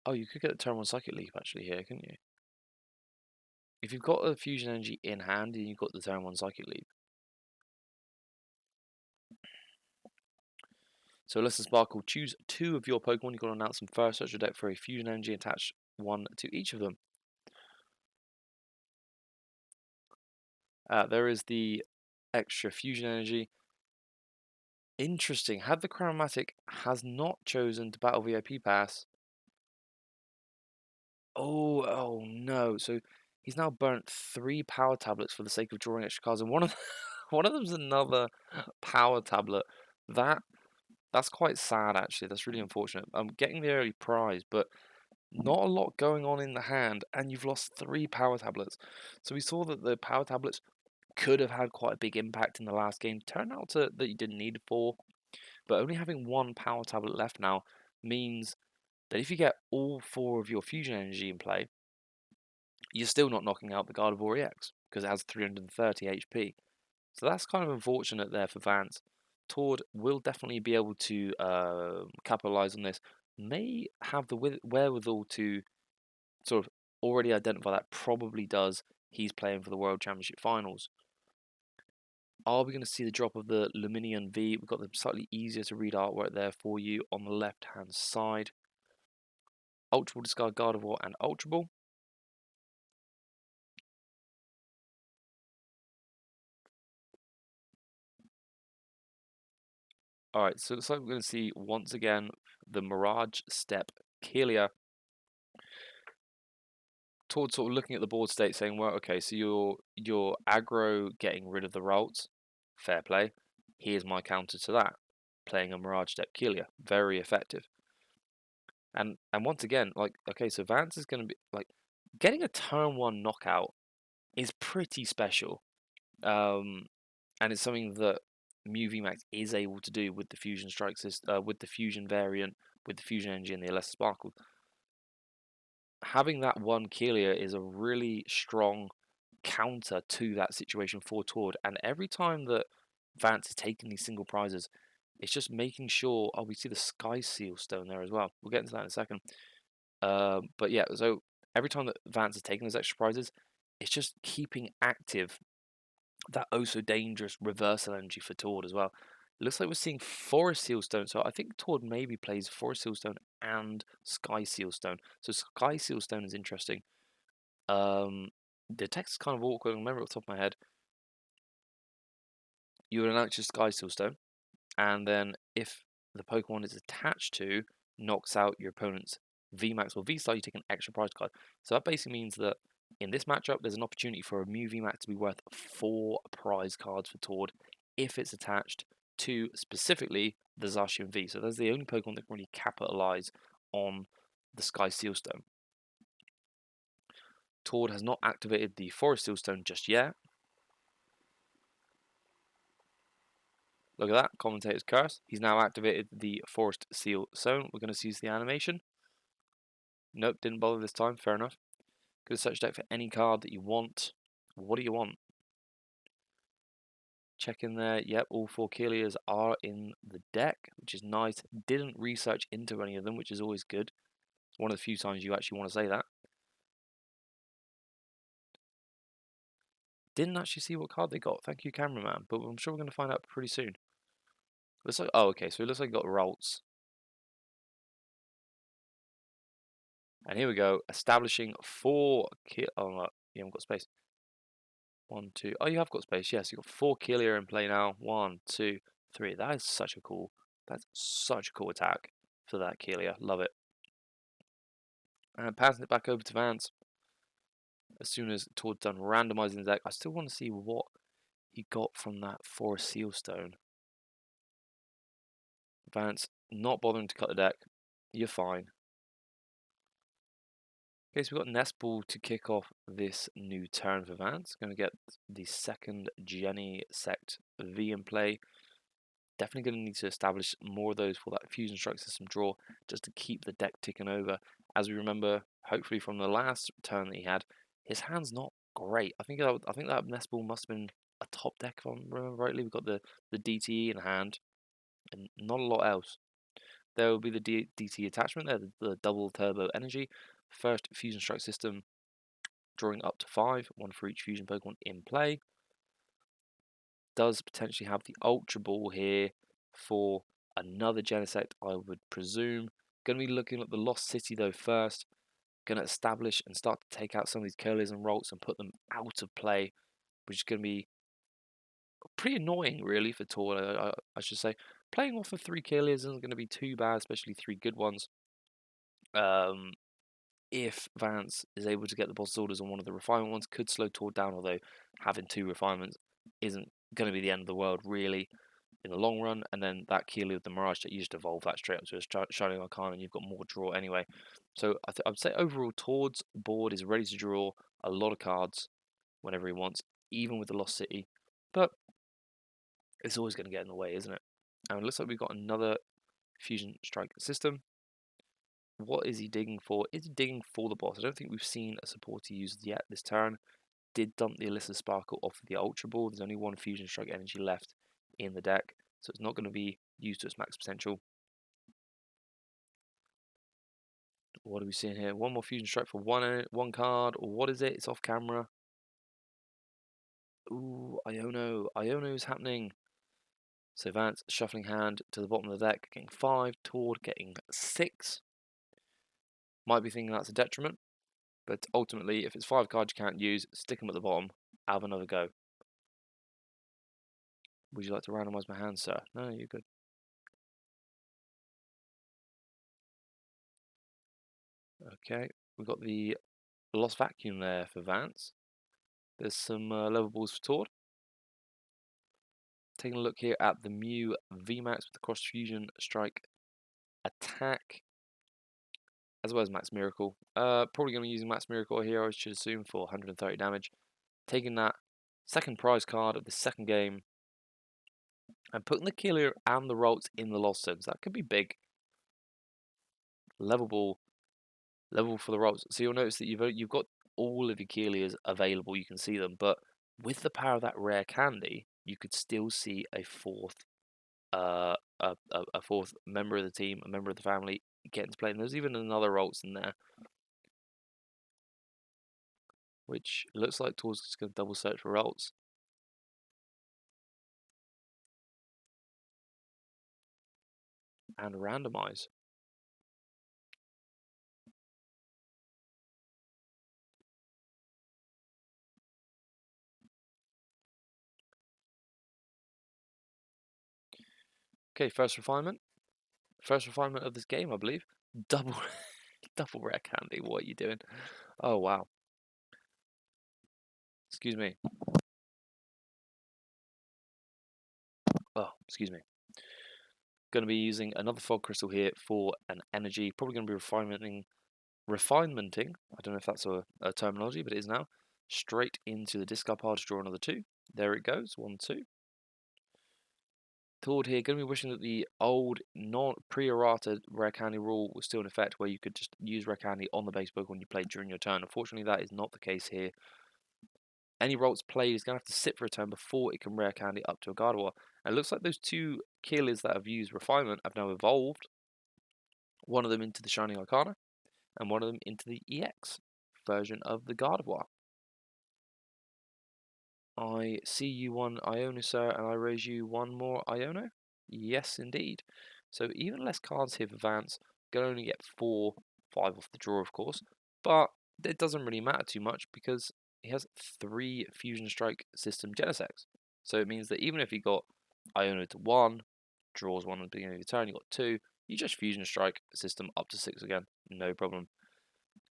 Oh, you could get the turn 1 Psychic Leap actually here, couldn't you? If you've got a Fusion Energy in hand, and you've got the turn 1 Psychic Leap. So Lesser Sparkle, choose 2 of your Pokemon. You've got to announce them first. Search your deck for a Fusion Energy, attach 1 to each of them. There is the extra Fusion Energy. Interesting. Had the Chromatic has not chosen to battle VIP pass. Oh no. So he's now burnt 3 power tablets for the sake of drawing extra cards, and one of one of them's another power tablet. That's quite sad actually. That's really unfortunate. I'm getting the early prize, but not a lot going on in the hand, and you've lost 3 power tablets. So we saw that the power tablets could have had quite a big impact in the last game. Turned out that you didn't need 4, but only having 1 power tablet left now means that if you get all 4 of your fusion energy in play, you're still not knocking out the Gardevoir EX because it has 330 HP. So that's kind of unfortunate there for Vance. Tord will definitely be able to capitalize on this. May have the wherewithal to sort of already identify that probably does. He's playing for the World Championship Finals. Are we going to see the drop of the Luminion V? We've got the slightly easier to read artwork there for you on the left-hand side. Ultra Ball, discard Gardevoir, and Ultra Ball. Alright, so it looks like we're going to see once again the Mirage Step Kelia. Towards sort of looking at the board state saying, well, okay, so you're aggro getting rid of the Ralts. Fair play. Here's my counter to that. Playing a Mirage Step Kelia. Very effective. And once again, like, okay, so Vance is going to be, like, getting a turn 1 knockout is pretty special. And it's something that Mew VMAX is able to do with the Fusion Strike system, with the Fusion variant, with the Fusion Energy and the Lesser Sparkle. Having that 1 Kelia is a really strong counter to that situation for Tord. And every time that Vance is taking these single prizes, it's just making sure. Oh, we see the Sky Seal Stone there as well. We'll get into that in a second. But yeah, so every time that Vance is taking those extra prizes, it's just keeping active that oh so dangerous reversal energy for Tord as well. It looks like we're seeing Forest Sealstone, so I think Tord maybe plays Forest Sealstone and Sky Sealstone. So Sky Sealstone is interesting. The text is kind of awkward. I remember off the top of my head. You would announce your Sky Sealstone, and then if the Pokemon it's attached to knocks out your opponent's VMAX or V-Star, you take an extra prize card. So that basically means that in this matchup, there's an opportunity for a Mew VMAX to be worth 4 prize cards for Tord if it's attached to specifically the Zacian V. So that's the only Pokemon that can really capitalize on the Sky Sealstone. Tord has not activated the Forest Sealstone just yet. Look at that, Commentator's Curse. He's now activated the Forest Seal Stone. We're going to use the animation. Nope, didn't bother this time, fair enough. Go to search deck for any card that you want. What do you want? Check in there. Yep, all 4 Kelias are in the deck, which is nice. Didn't research into any of them, which is always good. One of the few times you actually want to say that. Didn't actually see what card they got. Thank you, cameraman. But I'm sure we're going to find out pretty soon. Looks like, oh, okay, so it looks like you got Ralts. And here we go, establishing 4 oh, no, you haven't got space. 1, 2. Oh, you have got space. Yes, you've got 4 Kelia in play now. 1, 2, 3. That's such a cool attack for that Kelia. Love it. And passing it back over to Vance. as soon as Todd's done randomizing the deck. I still want to see what he got from that Forest Sealstone. Vance, not bothering to cut the deck. You're fine. Okay, so we've got Nest Ball to kick off this new turn for Vance. Going to get the second Jenny Sect V in play. Definitely going to need to establish more of those for that Fusion Strike system draw, just to keep the deck ticking over. As we remember, hopefully from the last turn that he had, his hand's not great. I think that Nest Ball must have been a top deck, if I remember rightly. We've got the DTE in hand, and not a lot else. There will be the DT attachment there, the double turbo energy. First Fusion Strike system, drawing up to 5, one for each Fusion Pokemon in play. Does potentially have the Ultra Ball here for another Genesect, I would presume. Going to be looking at the Lost City though first. Going to establish and start to take out some of these curlers and rolls and put them out of play, which is going to be pretty annoying really for Tor, I should say. Playing off of 3 killers isn't going to be too bad, especially 3 good ones. If Vance is able to get the boss orders on one of the refinement ones, could slow Tor down, although having 2 refinements isn't going to be the end of the world really in the long run. And then that Keely with the Mirage, that you just evolve that straight up to a Shining Arcana and you've got more draw anyway. So I would say overall Tord's board is ready to draw a lot of cards whenever he wants, even with the Lost City. But it's always going to get in the way, isn't it? And it looks like we've got another Fusion Strike system. What is he digging for? Is he digging for the boss? I don't think we've seen a supporter used yet this turn. Did dump the Alyssa Sparkle off of the Ultra Ball. There's only 1 Fusion Strike energy left in the deck, so it's not going to be used to its max potential. What are we seeing here? 1 more Fusion Strike for one card, or what is it? It's off camera. Ooh, Iono. Iono is happening. So Vance shuffling hand to the bottom of the deck, getting 5. Tord getting 6. Might be thinking that's a detriment, but ultimately, if it's 5 cards you can't use, stick them at the bottom. Have another go. Would you like to randomize my hand, sir? No, you're good. Okay, we've got the Lost Vacuum there for Vance. There's some level balls for Tord. Taking a look here at the Mew VMAX with the Cross Fusion Strike attack, as well as Max Miracle. Probably going to be using Max Miracle here, I should assume, for 130 damage. Taking that second prize card of the second game and putting the Killer and the Rolts in the Lost Zones. That could be big. Level for the Rolts. So you'll notice that you've got all of your Kilias available. You can see them, but with the power of that rare candy, you could still see a fourth a fourth member of the team, a member of the family getting to play. And there's even another Rolts in there, which looks like Tor's just going to double search for Rolts. And randomize. Okay, first refinement. First refinement of this game, I believe. Double double rare candy. What are you doing? Oh wow. Excuse me. Oh, excuse me. Going to be using another fog crystal here for an energy. Probably going to be refinementing. I don't know if that's a terminology, but it is now. Straight into the discard pile to draw another 2. There it goes. 1, 2. Toward here, going to be wishing that the old non-pre-errata rare candy rule was still in effect, where you could just use rare candy on the base Pokemon you played during your turn. Unfortunately, that is not the case here. Any Rolts played is going to have to sit for a turn before it can rare candy up to a Gardevoir. And it looks like those 2 Killers that have used Refinement have now evolved. One of them into the Shining Arcana, and one of them into the EX version of the Gardevoir. I see you 1 Iono, sir, and I raise you 1 more Iono? Yes, indeed. So even less cards here for Vance. Going to only get 4, 5 off the draw, of course. But it doesn't really matter too much because he has 3 Fusion Strike system Genesects. So it means that even if he got Iono to 1, draws 1 at the beginning of the turn, you got 2, you just Fusion Strike system up to 6 again. No problem.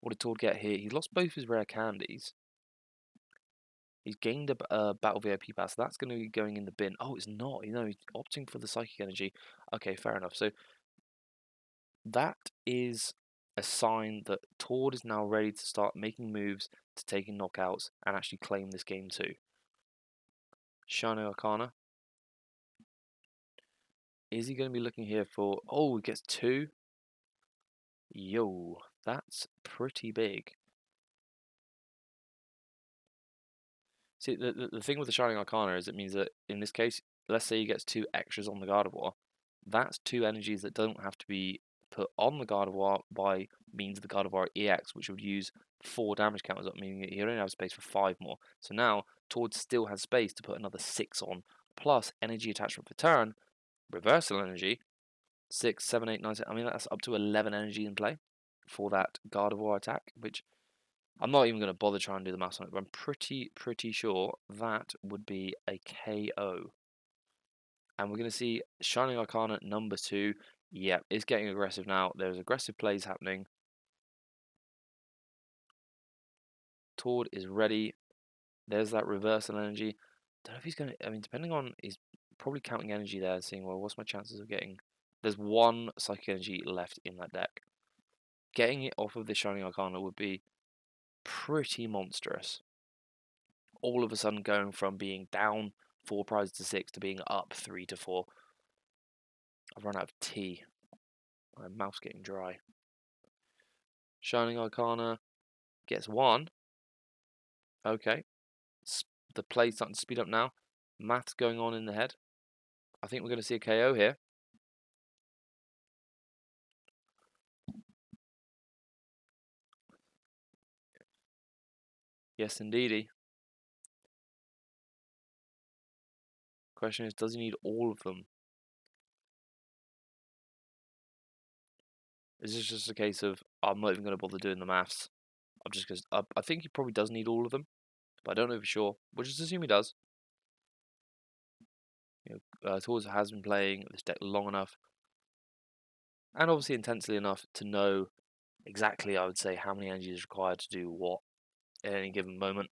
What did Tord get here? He lost both his rare candies. He's gained a Battle VIP pass. So that's going to be going in the bin. Oh, it's not. He's opting for the Psychic Energy. Okay, fair enough. So that is a sign that Tord is now ready to start making moves to taking knockouts and actually claim this game too. Shining Arcana. Is he going to be looking here for... Oh, he gets 2. Yo, that's pretty big. See, the thing with the Shining Arcana is it means that, in this case, let's say he gets 2 extras on the Gardevoir. That's 2 energies that don't have to be put on the Gardevoir by means of the Gardevoir EX, which would use 4 damage counters up, meaning that he only have space for 5 more. So now, Tord still has space to put another 6 on, plus energy attachment for turn, reversal energy, 6, 7, 8, 9, 10. I mean, that's up to 11 energy in play for that Gardevoir attack, which I'm not even going to bother trying to do the maths on it, but I'm pretty sure that would be a KO. And we're going to see Shining Arcana number 2. Yeah, it's getting aggressive now. There's aggressive plays happening. Tord is ready. There's that reversal energy. Don't know if he's going to... I mean, depending on... He's probably counting energy there and seeing, well, what's my chances of getting... There's 1 Psychic Energy left in that deck. Getting it off of the Shining Arcana would be pretty monstrous. All of a sudden going from being down 4 prizes to 6 to being up 3 to 4. I've run out of tea. My mouth's getting dry. Shining Arcana gets 1. Okay. The play's starting to speed up now. Maths going on in the head. I think we're going to see a KO here. Yes, indeedy. Question is, does he need all of them? Is this just a case of, I'm not even going to bother doing the maths? I'm just because I think he probably does need all of them, but I don't know for sure. We'll just assume he does. Torres has been playing this deck long enough, and obviously intensely enough to know exactly, I would say, how many energy is required to do what at any given moment.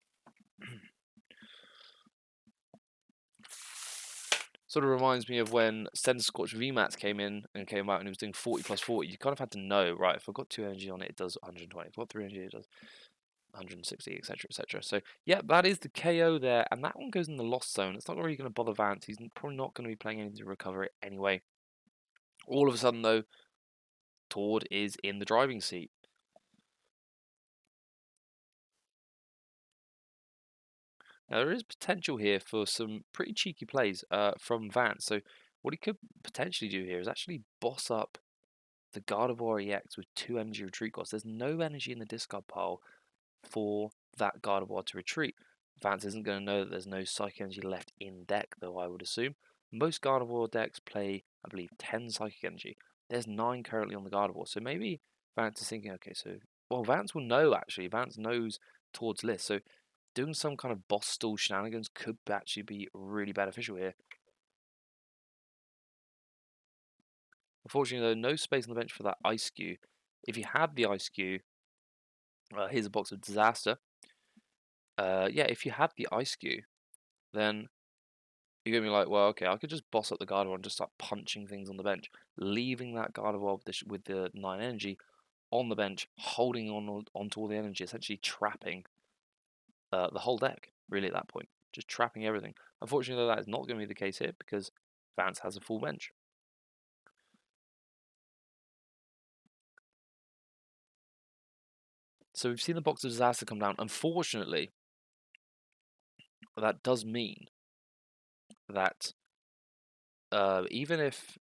Sort of reminds me of when Centiskorch VMAX came in and came out and he was doing 40 plus 40. You kind of had to know, right, if I've got 2 energy on it, it does 120. If I've got 3 energy, it does 160, etc, etc. So, yeah, that is the KO there, and that one goes in the lost zone. It's not really going to bother Vance. He's probably not going to be playing anything to recover it anyway. All of a sudden, though, Tord is in the driving seat. Now, there is potential here for some pretty cheeky plays from Vance. So what he could potentially do here is actually boss up the Gardevoir EX with 2 energy retreat costs. There's no energy in the discard pile for that Gardevoir to retreat. Vance isn't going to know that there's no Psychic Energy left in deck, though, I would assume. Most Gardevoir decks play, I believe, 10 Psychic Energy. There's 9 currently on the Gardevoir, so maybe Vance is thinking, okay, so... Well, Vance will know, actually. Vance knows Tord's list, so doing some kind of boss stall shenanigans could actually be really beneficial here. Unfortunately, though, no space on the bench for that Ice Skew. If you had the Ice Skew, here's a box of Disaster. Yeah, if you had the Ice Skew, then you're going to be like, well, okay, I could just boss up the Gardevoir and just start punching things on the bench, leaving that Gardevoir with the 9 energy on the bench, holding onto all the energy, essentially trapping the whole deck, really, at that point. Just trapping everything. Unfortunately, though, that is not going to be the case here, because Vance has a full bench. So we've seen the box of Disaster come down. Unfortunately, that does mean that even if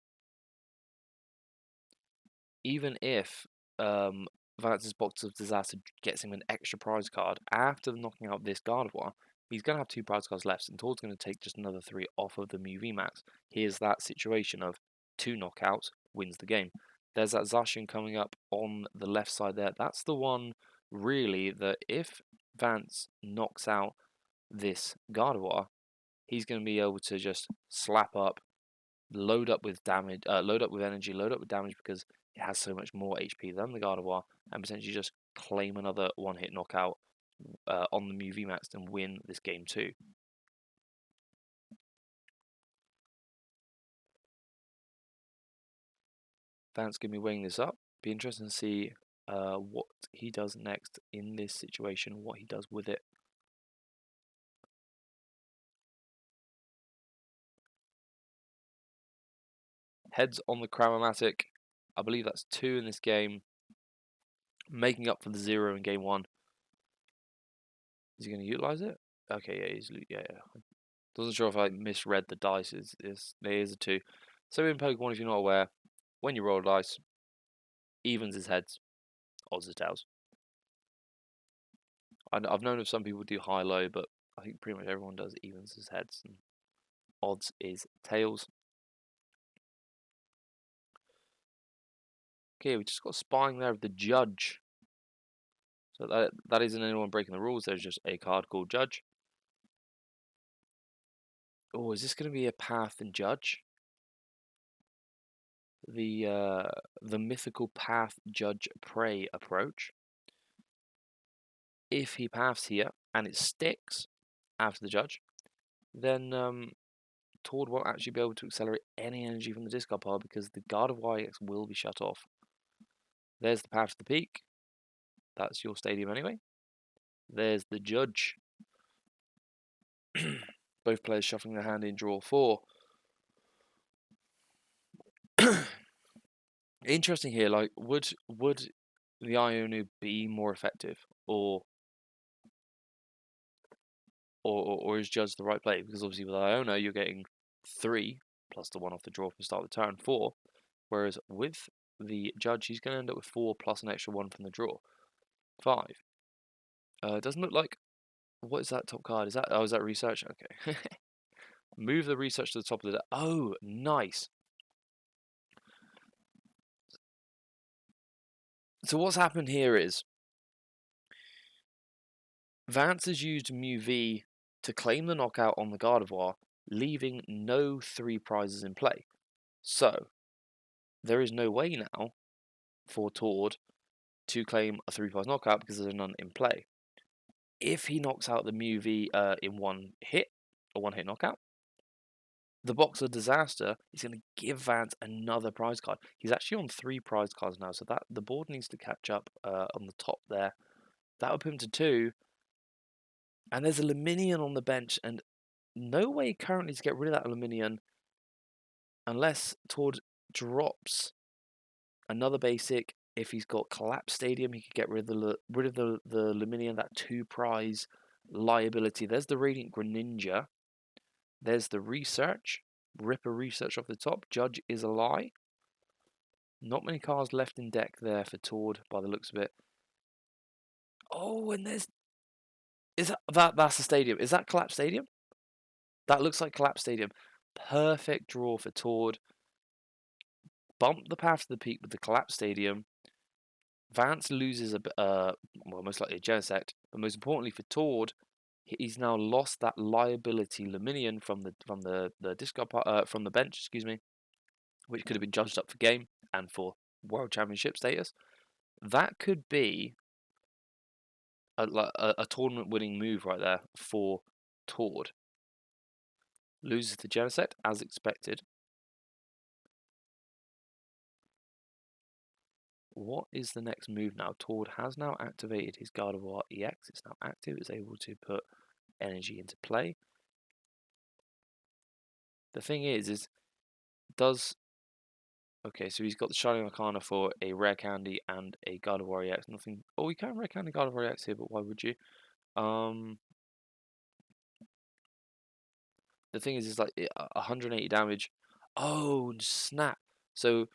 Vance's box of Disaster gets him an extra prize card after knocking out this Gardevoir, he's going to have 2 prize cards left, and Tord's going to take just another 3 off of the Mew VMAX. Here's that situation of 2 knockouts wins the game. There's that Zacian coming up on the left side there. That's the one, really, that if Vance knocks out this Gardevoir, he's going to be able to just slap up, load up with damage, load up with energy, load up with damage because it has so much more HP than the Gardevoir, and potentially just claim another 1-hit knockout on the Mew VMAX and win this game too. Vance going to be weighing this up. Be interesting to see what he does next in this situation, what he does with it. Heads on the Chromatic. I believe that's 2 in this game, making up for the 0 in game 1. Is he going to utilize it? Okay, yeah, yeah. Wasn't sure if I misread the dice. There is a 2. So in Pokemon, if you're not aware, when you roll a dice, evens is heads, odds is tails. I've known of some people do high-low, but I think pretty much everyone does evens is heads and odds is tails. Okay, we just got spying there of the judge. So that isn't anyone breaking the rules. There's just a card called Judge. Oh, is this going to be a Path and Judge? The mythical Path Judge Prey approach. If he paths here and it sticks after the Judge, then Tord won't actually be able to accelerate any energy from the discard pile because the Guard of YX will be shut off. There's the Path to the Peak. That's your stadium anyway. There's the Judge. Both players shuffling their hand in draw 4. Interesting here, like would the Ionu be more effective or is Judge the right play? Because obviously with Iona you're getting 3 plus the 1 off the draw from the start of the turn, 4. Whereas with the Judge he's going to end up with 4 plus an extra 1 from the draw, 5. Doesn't look like, what is that top card? Is that research? Okay. Move the research to the top of the deck. Oh, nice. So what's happened here is Vance has used Mew V to claim the knockout on the Gardevoir, leaving no 3 prizes in play. So there is no way now for Tord to claim a 3-prize knockout because there's none in play. If he knocks out the Mew V in one hit, a one-hit knockout, the Boxer Disaster is going to give Vance another prize card. He's actually on 3 prize cards now, so that the board needs to catch up on the top there. That would put him to 2. And there's a Luminion on the bench, and no way currently to get rid of that Luminion unless Tord drops another basic. If he's got Collapse Stadium, he could get rid of the Luminion, that 2 prize liability. There's the Radiant Greninja. There's the Research. Rip a Research off the top. Judge is a lie. Not many cards left in deck there for Tord by the looks of it. Oh, and that's the stadium. Is that Collapse Stadium? That looks like Collapse Stadium. Perfect draw for Tord. Bump the Path to the Peak with the Collapse Stadium. Vance loses most likely a Genesect, but most importantly for Tord, he's now lost that liability Luminion from the discard from the bench, excuse me, which could have been judged up for game and for World Championship status. That could be a tournament-winning move right there for Tord. Loses the Genesect as expected. What is the next move now? Tord has now activated his Gardevoir EX. It's now active. It's able to put energy into play. The thing is does... Okay, so he's got the Shining Arcana for a Rare Candy and a Gardevoir EX. Nothing... Oh, we can Rare Candy Gardevoir EX here, but why would you? The thing is like 180 damage. Oh, snap. So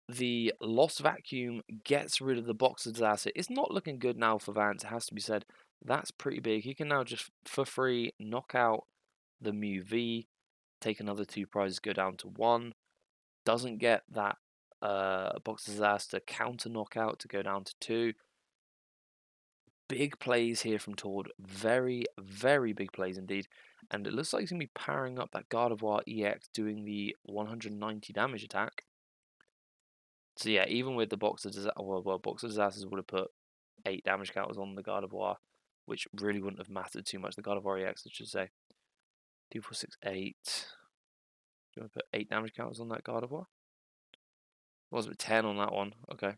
the Lost Vacuum gets rid of the Boxer Disaster. It's not looking good now for Vance, it has to be said. That's pretty big. He can now just, for free, knock out the Mew V, take another 2 prizes, go down to 1. Doesn't get that Boxer Disaster counter knockout to go down to 2. Big plays here from Tord. Very, very big plays indeed. And it looks like he's going to be powering up that Gardevoir EX, doing the 190 damage attack. So yeah, even with the Boxer Disaster, well, Boxer Disasters would have put 8 damage counters on the Gardevoir, which really wouldn't have mattered too much. The Gardevoir EX, I should say. 2, 4, 6, 8. Do you want to put 8 damage counters on that Gardevoir? Was it 10 on that one? Okay.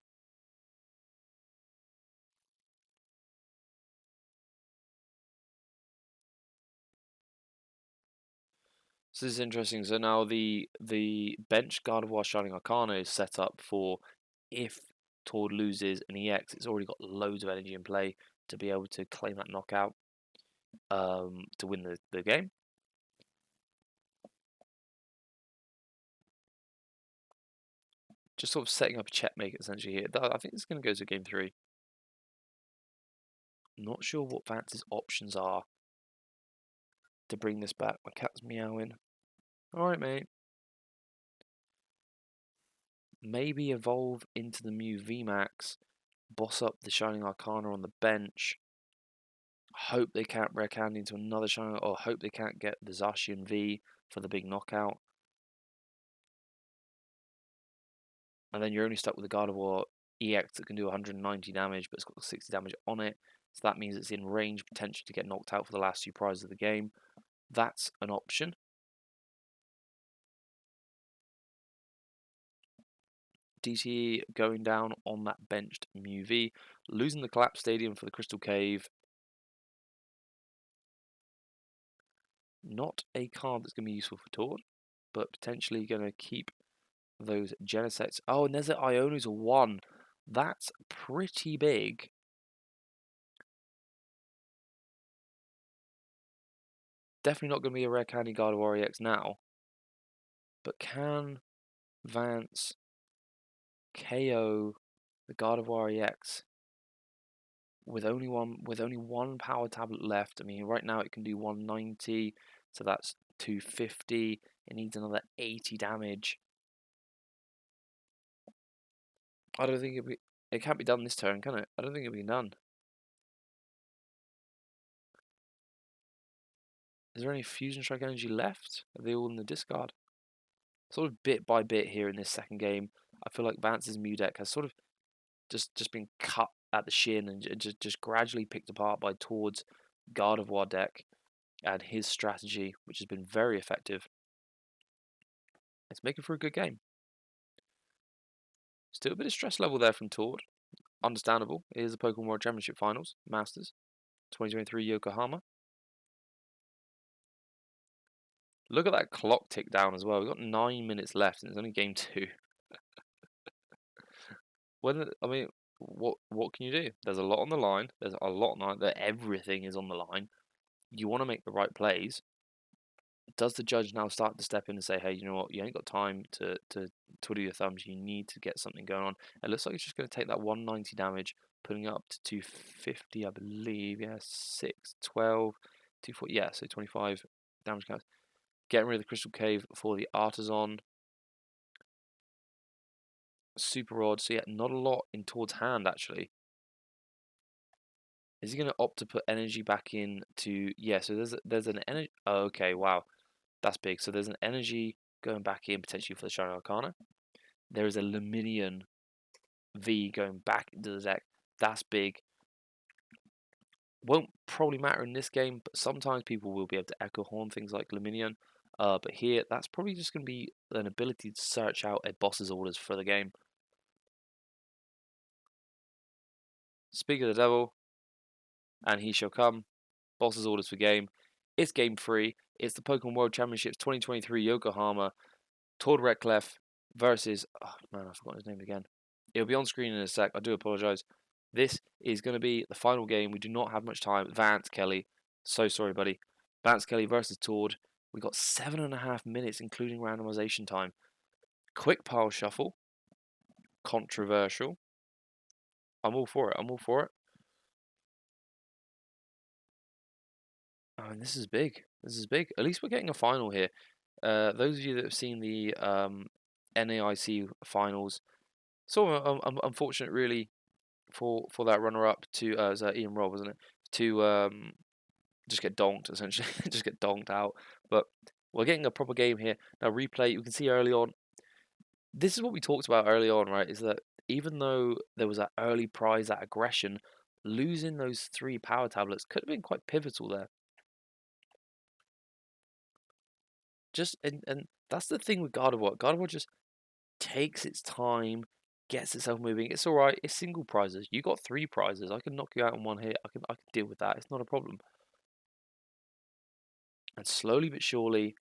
So this is interesting. So now the bench Gardevoir Shining Arcana is set up for if Tord loses an EX, it's already got loads of energy in play to be able to claim that knockout to win the game. Just sort of setting up a checkmate essentially here. I think this is going to go to game 3. Not sure what Vance's options are to bring this back. My cat's meowing. Alright, mate. Maybe evolve into the Mew VMAX, boss up the Shining Arcana on the bench. Hope they can't rare candy into another Shining, or hope they can't get the Zacian V for the big knockout. And then you're only stuck with the Gardevoir EX that can do 190 damage, but it's got 60 damage on it. So that means it's in range potentially to get knocked out for the last 2 prizes of the game. That's an option. DTE going down on that benched Mew V, losing the Collapse Stadium for the Crystal Cave. Not a card that's going to be useful for Tord, but potentially going to keep those Genesects. Oh, and there's an Ionu's a 1. That's pretty big. Definitely not going to be a rare candy Gardevoir EX now. But can Vance KO the Gardevoir EX with only one power tablet left? I mean, right now it can do 190, so that's 250. It needs another 80 damage. I don't think it can't be done this turn, can it? I don't think it'll be done. Is there any Fusion Strike energy left? Are they all in the discard? Sort of bit by bit here in this second game, I feel like Vance's Mew deck has sort of just been cut at the shin and just gradually picked apart by Tord's Gardevoir deck and his strategy, which has been very effective. It's making for a good game. Still a bit of stress level there from Tord. Understandable. It is the Pokemon World Championship Finals, Masters, 2023 Yokohama. Look at that clock tick down as well. We've got 9 minutes left and it's only game 2. I mean, what can you do? There's a lot on the line. There's a lot on the line. Everything is on the line. You want to make the right plays. Does the judge now start to step in and say, hey, you know what? You ain't got time to twiddle your thumbs. You need to get something going on. It looks like it's just going to take that 190 damage, putting it up to 250, I believe. Yeah, 6, 12, 240. Yeah, so 25 damage counts. Getting rid of the Crystal Cave for the Artisan. Super odd. So yeah, not a lot in Tord's hand actually. Is he going to opt to put energy back in to... Yeah, so there's an energy... Oh, okay, wow. That's big. So there's an energy going back in potentially for the Shining Arcana. There is a Luminion V going back into the deck. That's big. Won't probably matter in this game, but sometimes people will be able to Echo Horn things like Luminion. But here, that's probably just going to be an ability to search out a boss's orders for the game. Speak of the devil, and he shall come. Boss's orders for game. It's game 3. It's the Pokemon World Championships 2023 Yokohama. Tord Redclef versus... Oh, man, I forgot his name again. It'll be on screen in a sec. I do apologise. This is going to be the final game. We do not have much time. Vance Kelly. So sorry, buddy. Vance Kelly versus Tord. We got 7.5 minutes, including randomization time. Quick pile shuffle. Controversial. I'm all for it. I'm all for it. Oh, and this is big. This is big. At least we're getting a final here. Those of you that have seen the NAIC finals, sort of unfortunate, really, for that runner-up to it was Ian Robb, wasn't it? To just get donked essentially, just get donked out. But we're getting a proper game here now. Replay. You can see early on. This is what we talked about early on, right? Is that even though there was that early prize, that aggression, losing those 3 power tablets could have been quite pivotal there. And that's the thing with God of War. God of War just takes its time, gets itself moving. It's all right. It's single prizes. You got 3 prizes. I can knock you out in one hit. I can deal with that. It's not a problem. And slowly but surely,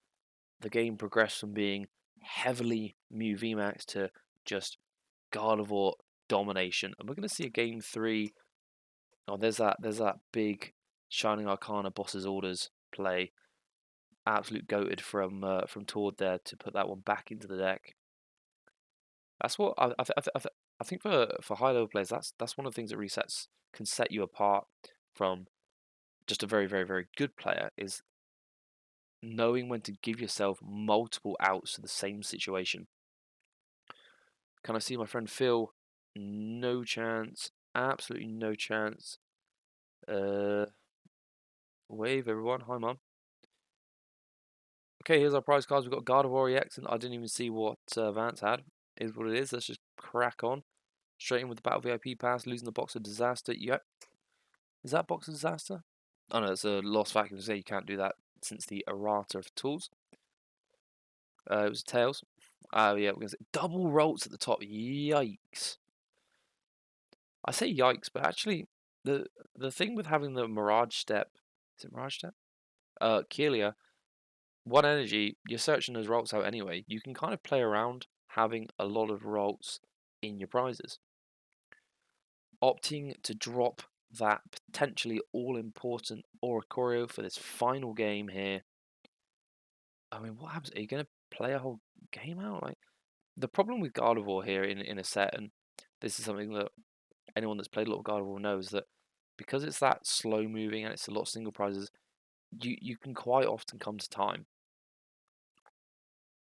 the game progressed from being heavily Mew VMAX to just God of War domination. And we're going to see a game 3. Oh, there's that big Shining Arcana Boss's Orders play. Absolute goated from Tord there to put that one back into the deck. That's what I think for high level players. That's one of the things that resets can set you apart from just a very very very good player is knowing when to give yourself multiple outs to the same situation. Can I see my friend Phil? No chance. Absolutely no chance. Wave everyone. Hi, Mum. Okay, here's our prize cards. We've got God of War EX, and I didn't even see what Vance had. Is what it is. Let's just crack on. Straight in with the Battle VIP pass, losing the Box of Disaster. Yep. Is that Box of Disaster? Oh no, it's a lost vacuum. So you can't do that since the errata of tools. It was Tails. Oh yeah, we're gonna say double rolls at the top. Yikes. I say yikes, but actually the thing with having the Mirage Step, is it Mirage Step? Kelia, one energy, you're searching those rolls out anyway. You can kind of play around having a lot of rolls in your prizes. Opting to drop that potentially all-important Oricorio for this final game here. I mean, what happens? Are you going to play a whole game out? Like the problem with God of War here in a set, and this is something that anyone that's played a lot of God of War knows that because it's that slow moving and it's a lot of single prizes, you can quite often come to time.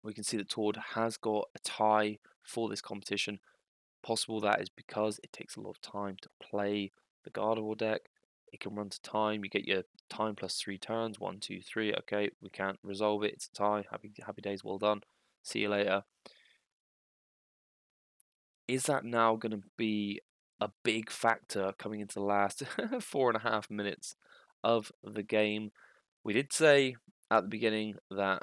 We can see that Tord has got a tie for this competition. Possible that is because it takes a lot of time to play the God of War deck. It can run to time. You get your time plus 3 turns. 1, 2, 3. Okay, we can't resolve it. It's a tie. Happy days. Well done. See you later. Is that now going to be a big factor coming into the last 4.5 minutes of the game? We did say at the beginning that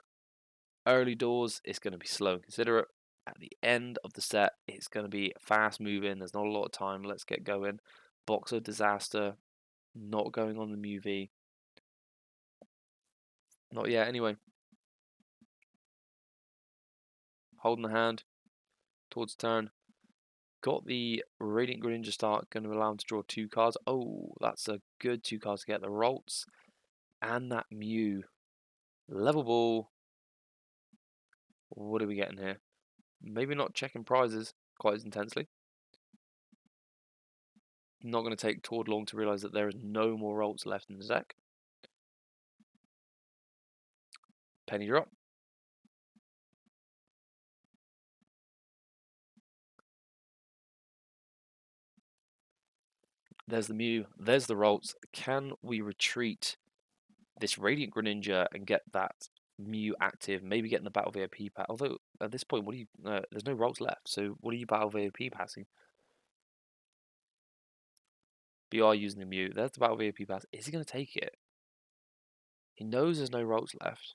early doors it's going to be slow and considerate. At the end of the set, it's going to be fast moving. There's not a lot of time. Let's get going. Box of Disaster, not going on the Mew V. Not yet, anyway. Holding the hand towards turn. Got the Radiant Greninja start, going to allow him to draw 2 cards. Oh, that's a good 2 cards to get the Ralts and that Mew. Level ball. What are we getting here? Maybe not checking prizes quite as intensely. Not going to take Tord long to realise that there is no more Ralts left in the deck. Penny drop. There's the Mew. There's the Ralts. Can we retreat this Radiant Greninja and get that Mew active? Maybe getting the Battle VIP pack. Although at this point, what do you? There's no Ralts left. So what are you Battle VIP passing? BR using the Mew. There's the Battle VIP pass. Is he going to take it? He knows there's no Ralts left.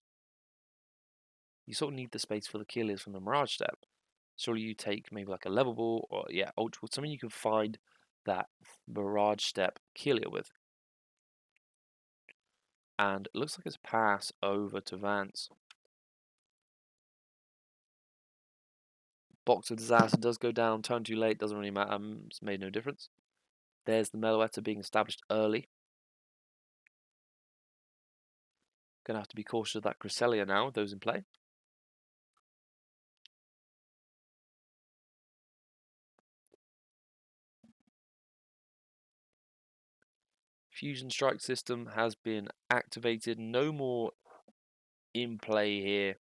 You sort of need the space for the Killers from the Mirage Step. Surely you take maybe like a Level Ball or yeah, Ultra, something you can find that Mirage Step Killia with. And it looks like it's a pass over to Vance. Box of Disaster does go down. Turn too late. Doesn't really matter. It's made no difference. There's the Meloetta being established early. Going to have to be cautious of that Cresselia now. Those in play. Fusion Strike system has been activated. No more in play here.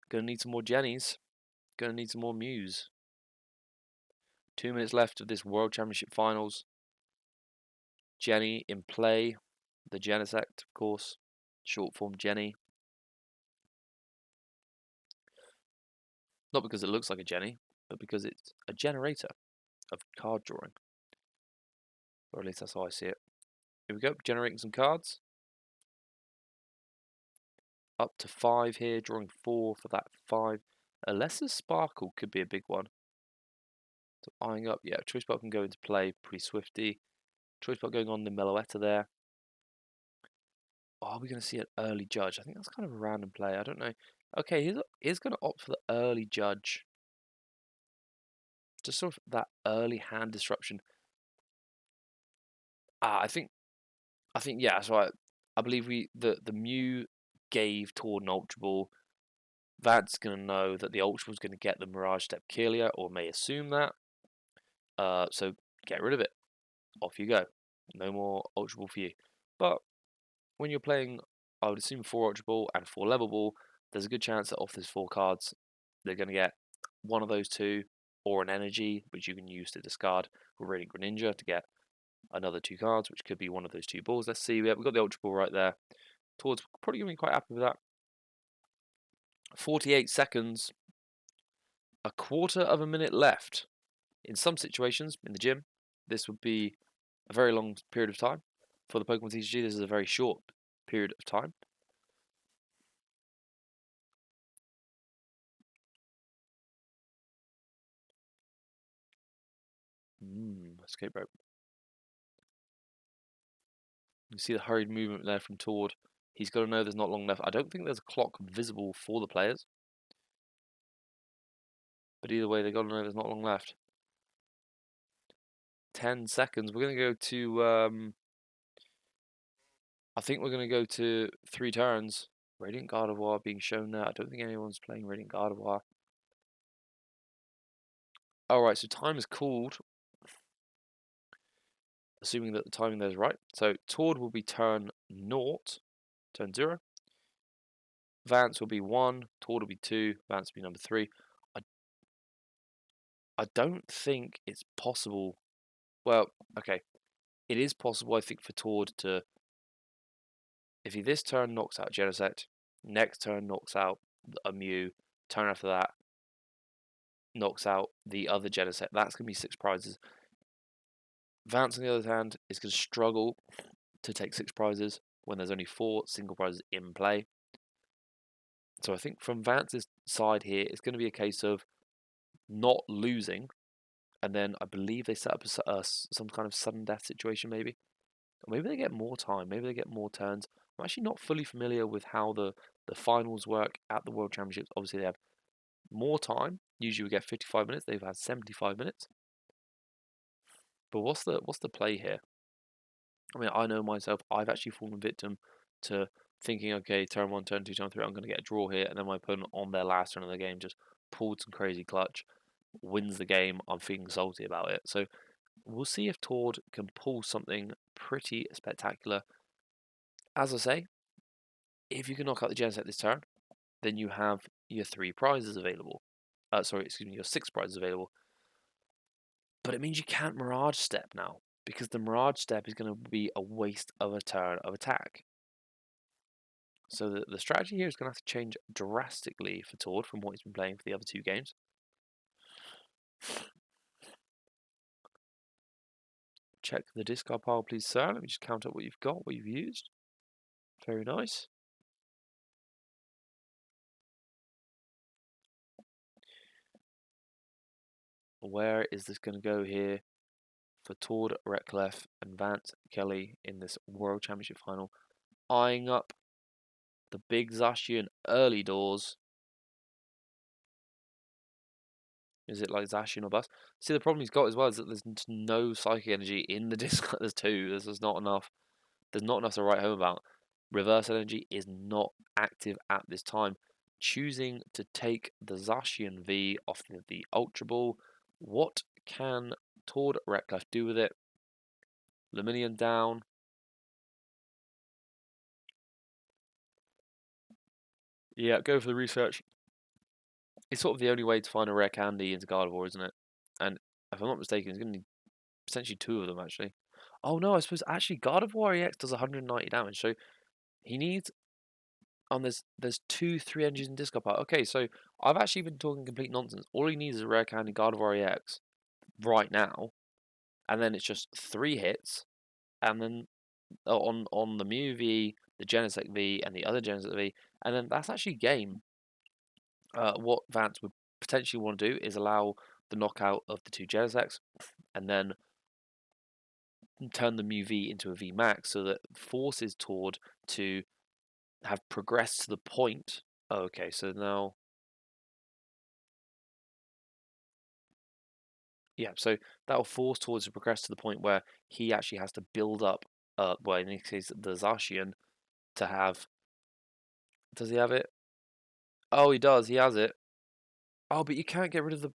Going to need some more Jennies. Going to need some more Mews. 2 minutes left of this World Championship Finals. Jenny in play. The Genesect, of course. Short form Jenny. Not because it looks like a Jenny, but because it's a generator of card drawing. Or at least that's how I see it. Here we go, generating some cards. Up to 5 here, drawing 4 for that 5. A Lesser Sparkle could be a big one. So eyeing up, yeah, Choice Belt can go into play pretty swifty. Choice Belt going on the Meloetta there. Are we going to see an early Judge? I think that's kind of a random play. I don't know. Okay, he's going to opt for the early Judge. Just sort of that early hand disruption. I think yeah. So I believe the Mew gave Tord an Ultra Ball. Vad's going to know that the Ultra Ball's going to get the Mirage Step Killia, or may assume that. So get rid of it. Off you go. No more Ultra Ball for you. But when you're playing, I would assume 4 Ultra Ball and 4 Level Ball, there's a good chance that off these 4 cards, they're going to get one of those 2, or an Energy, which you can use to discard with Radiant Greninja to get another 2 cards, which could be one of those 2 balls. Let's see, we've got the Ultra Ball right there. Tord's probably going to be quite happy with that. 48 seconds, a quarter of a minute left. In some situations, in the gym, this would be a very long period of time. For the Pokemon TCG, this is a very short period of time. Escape rope. You see the hurried movement there from Tord. He's got to know there's not long left. I don't think there's a clock visible for the players. But either way, they've got to know there's not long left. 10 seconds. We're going to go to... I think we're going to go to 3 turns. Radiant Gardevoir being shown there. I don't think anyone's playing Radiant Gardevoir. Alright, so time is called. Assuming that the timing there is right. So Tord will be turn 0. Turn 0. Vance will be 1. Tord will be 2. Vance will be number 3. I don't think it's possible. Well, okay. It is possible, I think, for Tord to... If he this turn knocks out Genesect, next turn knocks out a Mew, turn after that knocks out the other Genesect, that's going to be 6 prizes. Vance, on the other hand, is going to struggle to take 6 prizes when there's only 4 single prizes in play. So I think from Vance's side here, it's going to be a case of not losing, and then I believe they set up some kind of sudden death situation, maybe. Or maybe they get more time, maybe they get more turns. I'm actually not fully familiar with how the finals work at the World Championships. Obviously, they have more time. Usually we get 55 minutes. They've had 75 minutes. But what's the play here? I mean, I know myself, I've actually fallen victim to thinking, okay, turn 1, turn 2, turn 3, I'm going to get a draw here. And then my opponent on their last turn of the game just pulled some crazy clutch, wins the game. I'm feeling salty about it. So we'll see if Tord can pull something pretty spectacular. As I say, if you can knock out the Genesect this turn, then you have your 3 prizes available. Your 6 prizes available. But it means you can't Mirage Step now, because the Mirage Step is going to be a waste of a turn of attack. So the strategy here is going to have to change drastically for Tord from what he's been playing for the other 2 games. Check the discard pile, please, sir. Let me just count up what you've got, what you've used. Very nice. Where is this going to go here for Tord, Recklef, and Vance Kelly in this World Championship final? Eyeing up the big Zacian early doors. Is it like Zacian or bust? See, the problem he's got as well is that there's no psychic energy in the discard. There's 2. There's not enough. There's not enough to write home about. Reverse energy is not active at this time. Choosing to take the Zacian V off the Ultra Ball. What can Tord Recklef do with it? Luminion down. Yeah, go for the research. It's sort of the only way to find a rare candy into Gardevoir, isn't it? And if I'm not mistaken, he's going to need potentially 2 of them, actually. Oh no, I suppose actually Gardevoir EX does 190 damage, so he needs... And there's 2 3 engines in discard pile. Okay, so I've actually been talking complete nonsense. All he needs is a rare candy Gardevoir EX right now, and then it's just 3 hits, and then on the Mew V, the Genesect V, and the other Genesect V, and then that's actually game. What Vance would potentially want to do is allow the knockout of the 2 Genesects, and then turn the Mew V into a V Max, so that forces Tord to have progressed to the point. Oh, okay, so now, yeah, so that'll force Tord to progress to the point where he actually has to build up, well, in this case, the Zacian to have. Does he have it? Oh, he does. He has it. Oh, but you can't get rid of the.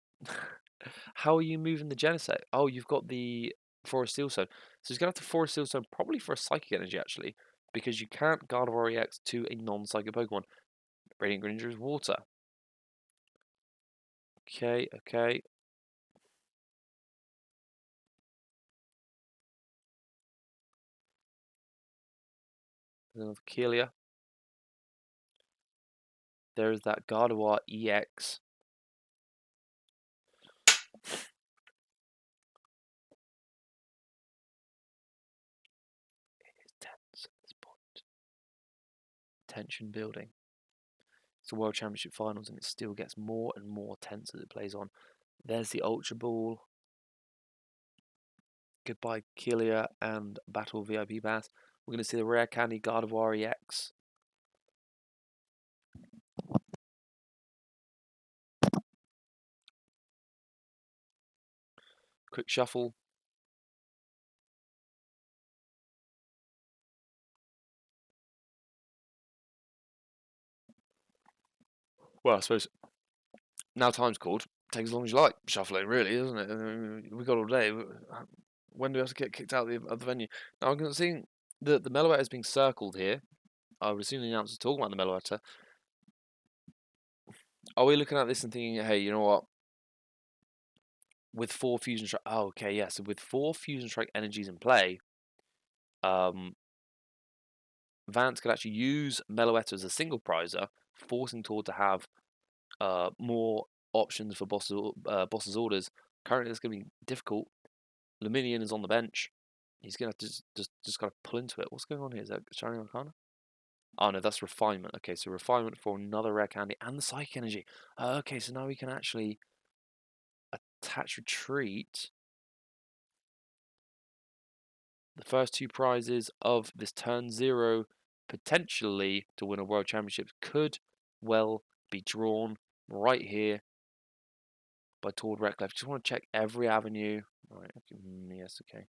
How are you moving the Genesect? Oh, you've got the Forest Steel Stone. So he's gonna have to Forest Steel Stone probably for a Psychic Energy actually, because you can't Gardevoir EX to a non-Psychic Pokemon. Radiant Greninja is Water. Okay, okay. Another Kelia. There's that Gardevoir EX. It is tense at this point. Tension building. It's the World Championship Finals, and it still gets more and more tense as it plays on. There's the Ultra Ball. Goodbye, Kelia and Battle VIP Pass. We're going to see the Rare Candy Gardevoir EX. Quick Shuffle. Well, I suppose now time's called. Take as long as you like shuffling, really, doesn't it? We got all day. When do we have to get kicked out of the venue? Now, I'm going to see the Meloetta is being circled here. I would assume the announcer's talking about the Meloetta. Are we looking at this and thinking, hey, you know what? With 4 Fusion Strike... Oh, okay, yeah. So with 4 Fusion Strike energies in play, Vance could actually use Meloetta as a single prizer, forcing Tord to have more options for boss's orders. Currently, it's going to be difficult. Luminion is on the bench. He's going to have to just kind of pull into it. What's going on here? Is that Shining Arcana? Oh no, that's Refinement. Okay, so Refinement for another Rare Candy and the Psychic Energy. Okay, so now we can actually attach Retreat. The first 2 prizes of this turn 0, potentially to win a World Championship, could well be drawn right here by Tord Reclef. Just want to check every avenue. All right, yes, okay.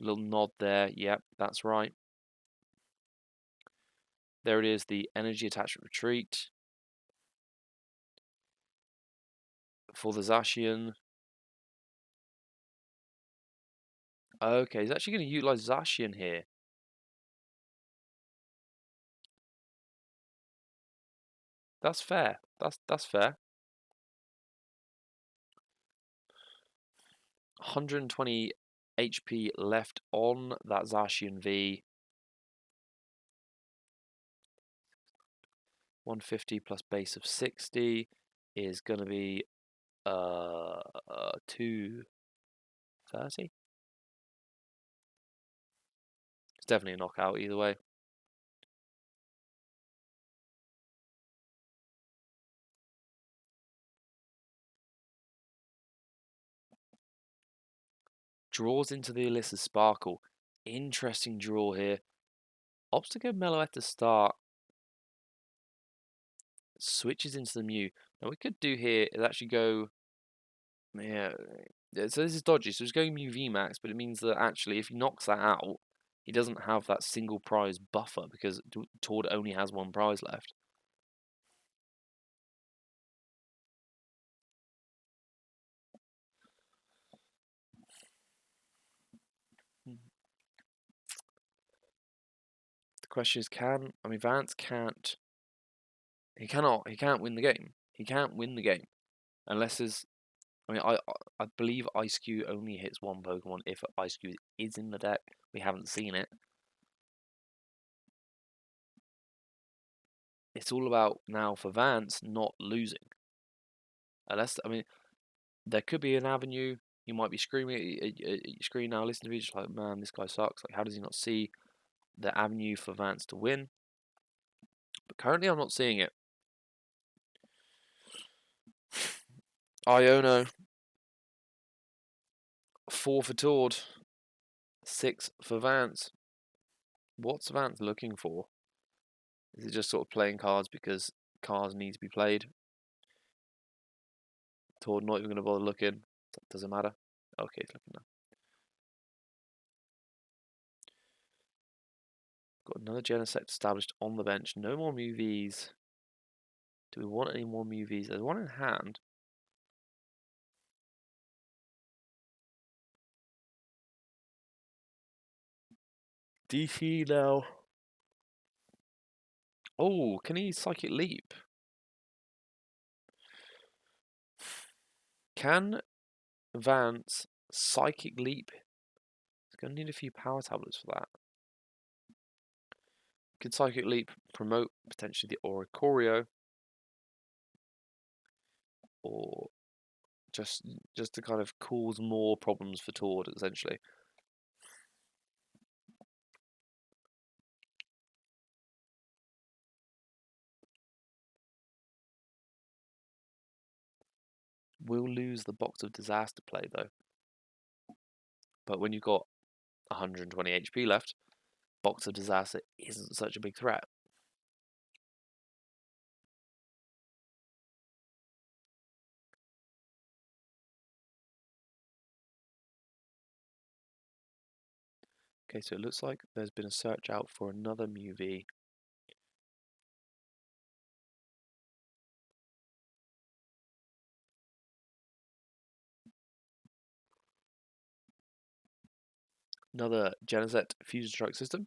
Little nod there. Yep, that's right. There it is, the Energy Attachment Retreat for the Zacian. Okay, he's actually going to utilize Zacian here. That's fair. That's fair. 120 HP left on that Zacian V. 150 plus base of 60 is going to be 230. It's definitely a knockout either way. Draws into the Alyssa Sparkle. Interesting draw here. Opts to go Meloetta to start. Switches into the Mew. Now, we could do here is actually go. Yeah, so this is dodgy. So he's going Mew VMAX, but it means that actually, if he knocks that out, he doesn't have that single prize buffer because Tord only has 1 prize left. The question is, Vance can't. He can't win the game. He can't win the game unless there's. I believe Ice Cube only hits 1 Pokemon if Ice Cube is in the deck. We haven't seen it. It's all about now for Vance not losing. Unless there could be an avenue. You might be screaming at your screen now, listen to me, just like, man, this guy sucks. Like, how does he not see the avenue for Vance to win? But currently, I'm not seeing it. Iono, 4 for Tord, 6 for Vance. What's Vance looking for? Is it just sort of playing cards because cards need to be played? Tord not even going to bother looking. Doesn't matter. Okay, he's looking now. Got another Genesect established on the bench. No more MUVs. Do we want any more MUVs? There's one in hand. DC now. Oh, can he Psychic Leap? Can Vance Psychic Leap? He's going to need a few power tablets for that. Could Psychic Leap promote potentially the Oricorio? Or just to kind of cause more problems for Tord, essentially. We'll lose the Box of Disaster play, though. But when you've got 120 HP left, Box of Disaster isn't such a big threat. Okay, so it looks like there's been a search out for another MUV. Another Genesect Fusion Strike system.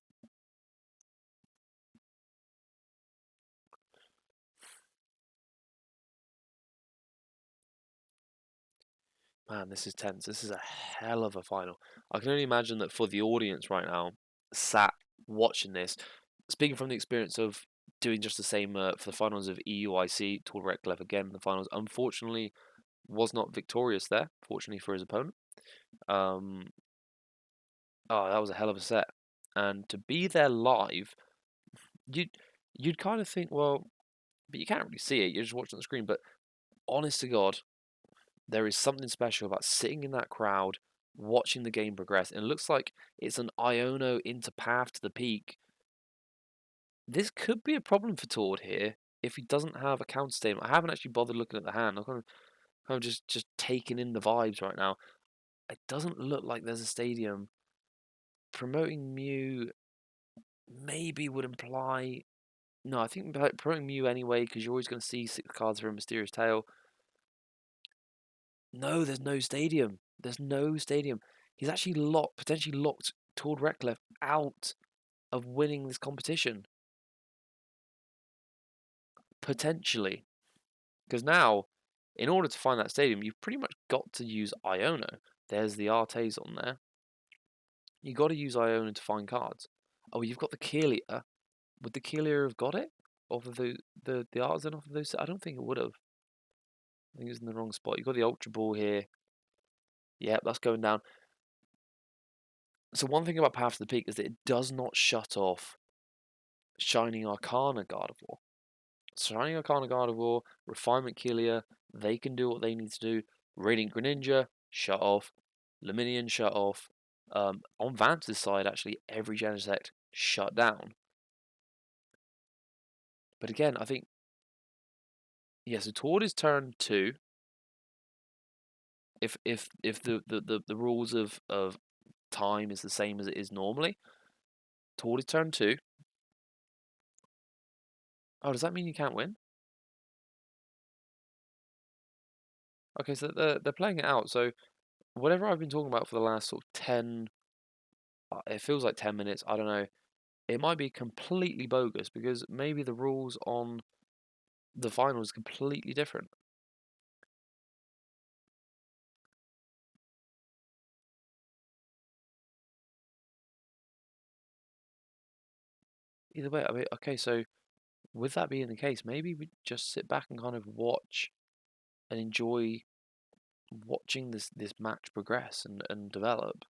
Man, this is tense. This is a hell of a final. I can only imagine that for the audience right now, sat watching this, speaking from the experience of doing just the same for the finals of EUIC, Tour Reclev again in the finals, unfortunately was not victorious there, fortunately for his opponent. Oh, that was a hell of a set. And to be there live, you'd kind of think, well, but you can't really see it, you're just watching the screen, but honest to God, there is something special about sitting in that crowd, watching the game progress, and it looks like it's an Iono into path to the peak. This could be a problem for Tord here if he doesn't have a counter statement. I haven't actually bothered looking at the hand. I'm kind of just taking in the vibes right now. It doesn't look like there's a stadium. Promoting Mew maybe would imply. No, I think promoting Mew anyway, because you're always going to see 6 cards for a Mysterious Tail. No, there's no stadium. There's no stadium. He's actually potentially locked Tord Reklev out of winning this competition. Potentially. Because now, in order to find that stadium, you've pretty much got to use Iono. There's the Artes on there. You got to use Iono to find cards. Oh, you've got the Kelia. Would the Kelia have got it? Off of the Artisan off of those? I don't think it would have. I think it's in the wrong spot. You've got the Ultra Ball here. Yep, that's going down. So one thing about Path to the Peak is that it does not shut off Shining Arcana Gardevoir. Shining Arcana Gardevoir, Refinement Kelia, they can do what they need to do. Radiant Greninja, shut off. Luminion, shut off. On Vance's side, actually, every Genesect shut down. But again, I think, yeah, so toward his turn 2, if the rules of time is the same as it is normally, toward his turn 2. Oh, does that mean you can't win? Okay, so they're playing it out. So whatever I've been talking about for the last sort of 10, it feels like 10 minutes. I don't know. It might be completely bogus because maybe the rules on the final is completely different. Either way, I mean, okay, so with that being the case, maybe we just sit back and kind of watch and enjoy watching this match progress and develop.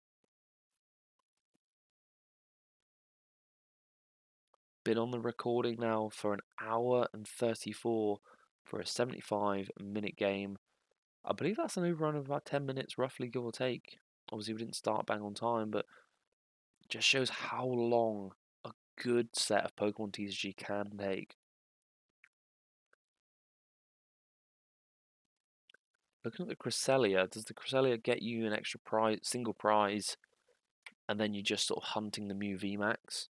Been on the recording now for an hour and 34 for a 75-minute game. I believe that's an overrun of about 10 minutes, roughly, give or take. Obviously, we didn't start bang on time, but it just shows how long a good set of Pokemon TCG can take. Looking at the Cresselia, does the Cresselia get you an extra prize, single prize, and then you're just sort of hunting the Mew VMAX?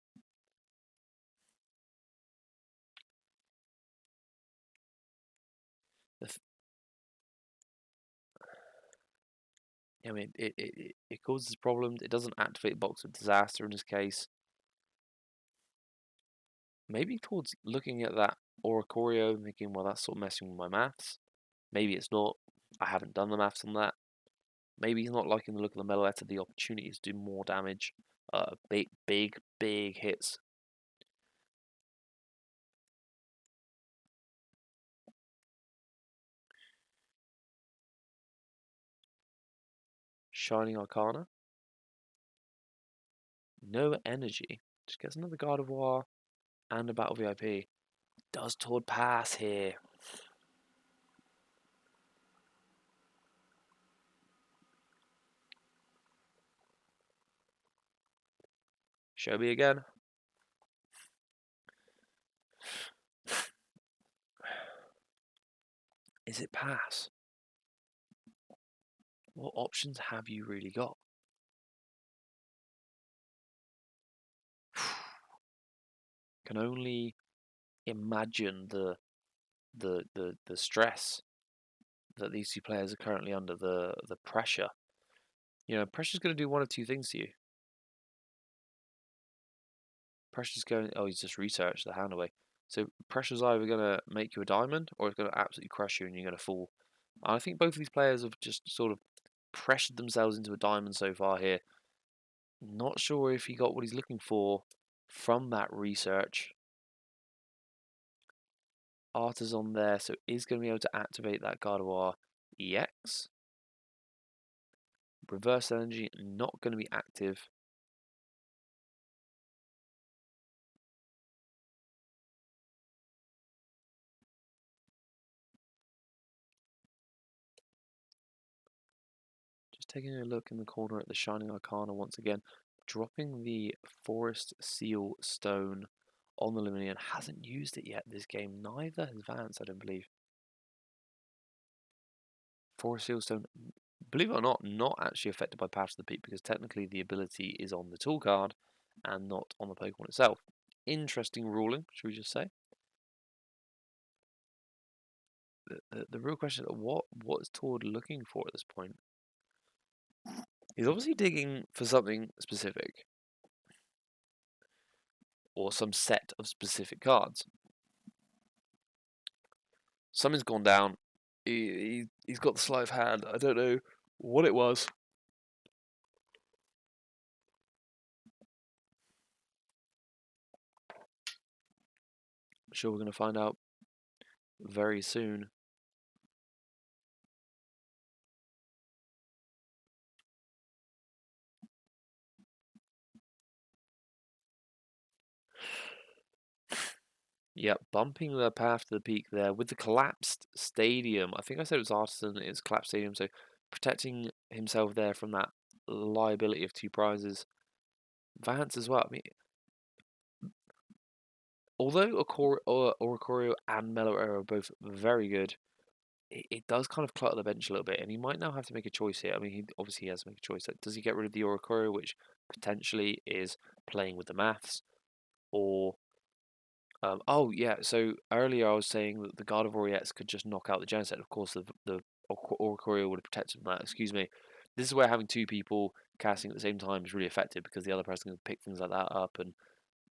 I mean, it causes problems. It doesn't activate Box of Disaster in this case. Maybe towards looking at that Oricorio, thinking, well, that's sort of messing with my maths. Maybe it's not. I haven't done the maths on that. Maybe he's not liking the look of the Meloetta, the opportunities to do more damage. Big hits. Shining Arcana. No energy. Just gets another Gardevoir and a Battle VIP. Does Tord pass here? Show me again. Is it pass? What options have you really got? Can only imagine the stress that these two players are currently under, the pressure. You know, pressure's going to do one of two things to you. Pressure's going. Oh, he's just researched the hand away. So pressure's either going to make you a diamond, or it's going to absolutely crush you, and you're going to fall. I think both of these players have just sort of pressured themselves into a diamond so far here. Not sure if he got what he's looking for from that research. Arthur's on there, so is going to be able to activate that Gardevoir EX. Reverse energy, not going to be active. Just taking a look in the corner at the Shining Arcana once again. Dropping the Forest Seal Stone on the Luminian. Hasn't used it yet this game. Neither has Vance, I don't believe. Forest Seal Stone, believe it or not actually affected by Path to the Peak because technically the ability is on the tool card and not on the Pokemon itself. Interesting ruling, should we just say? The real question is what is Tord looking for at this point? He's obviously digging for something specific. Or some set of specific cards. Something's gone down. He's got the sleight of hand. I don't know what it was. I'm sure we're going to find out very soon. Yep, bumping the Path to the Peak there with the collapsed stadium. I think I said it was Artisan, it's collapsed stadium, so protecting himself there from that liability of two prizes. Vance as well. I mean, although Oricorio and Mellow Air are both very good, it does kind of clutter the bench a little bit, and he might now have to make a choice here. I mean, he obviously has to make a choice. Does he get rid of the Oricorio, which potentially is playing with the maths, or oh yeah. So earlier I was saying that the Gardevoir EX could just knock out the Genesect. Of course, the Oricorio would have protected from that. Excuse me. This is where having two people casting at the same time is really effective because the other person can pick things like that up, and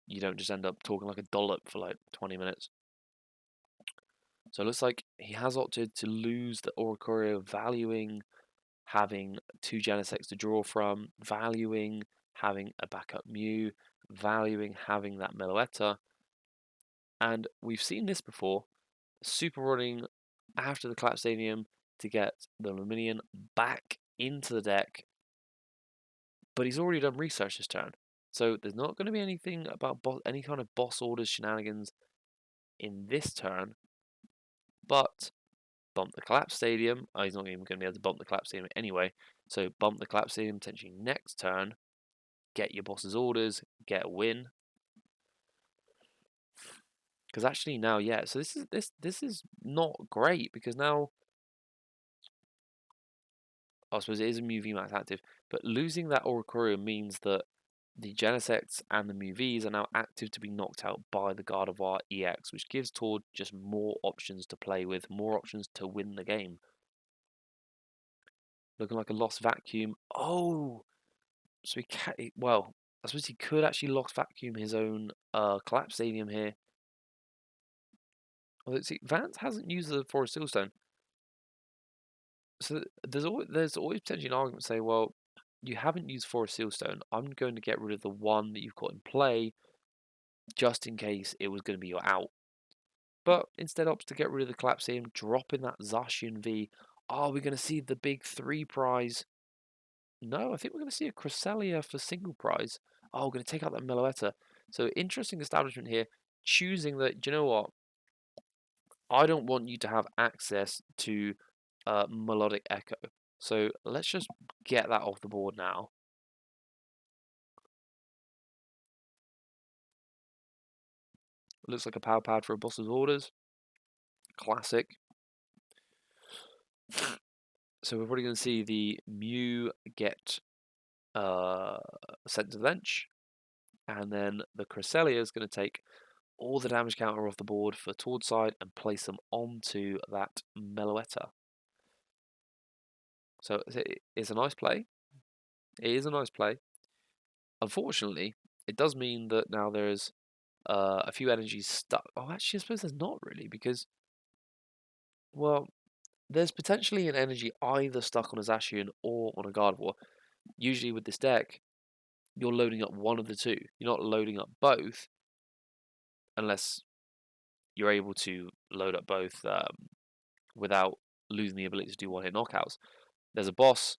you don't just end up talking like a dollop for like 20 minutes. So it looks like he has opted to lose the Oricorio, valuing having two Genesects to draw from, valuing having a backup Mew, valuing having that Meloetta. And we've seen this before. Super running after the Collapse Stadium, to get the Luminian back into the deck, but he's already done research this turn. So there's not going to be anything about any kind of boss orders shenanigans in this turn, but bump the Collapse Stadium. Oh, he's not even going to be able to bump the Collapse Stadium anyway. So bump the Collapse Stadium potentially next turn. Get your boss's orders. Get a win. Because actually now, yeah. So this is not great because now, I suppose it is a Mew VMAX active, but losing that Aura means that the Genesects and the Mew Vs are now active to be knocked out by the Gardevoir EX, which gives Tord just more options to play with, more options to win the game. Looking like a lost vacuum. Oh, so he can't. Well, I suppose he could actually lost vacuum his own Collapse Stadium here. Although, see, Vance hasn't used the Forest Sealstone, so there's always potentially an argument to say, well, you haven't used Forest Sealstone. I'm going to get rid of the one that you've got in play, just in case it was going to be your out. But instead opts to get rid of the Collapse Stadium, dropping that Zacian V. Are we going to see the big 3 prize? No, I think we're going to see a Cresselia for single prize. Oh, we're going to take out that Meloetta. So interesting establishment here, choosing that, do you know what? I don't want you to have access to Melodic Echo. So let's just get that off the board now. Looks like a power pad for a boss's orders. Classic. So we're probably going to see the Mew get sent to the bench. And then the Cresselia is going to take all the damage counter off the board for Tord side and place them onto that Meloetta. So it's a nice play. It is a nice play. Unfortunately, it does mean that now there's a few energies stuck. Oh, actually, I suppose there's not really because, well, there's potentially an energy either stuck on a Zacian or on a Gardevoir. Usually with this deck, you're loading up one of the two. You're not loading up both unless you're able to load up both without losing the ability to do one-hit knockouts. There's a boss.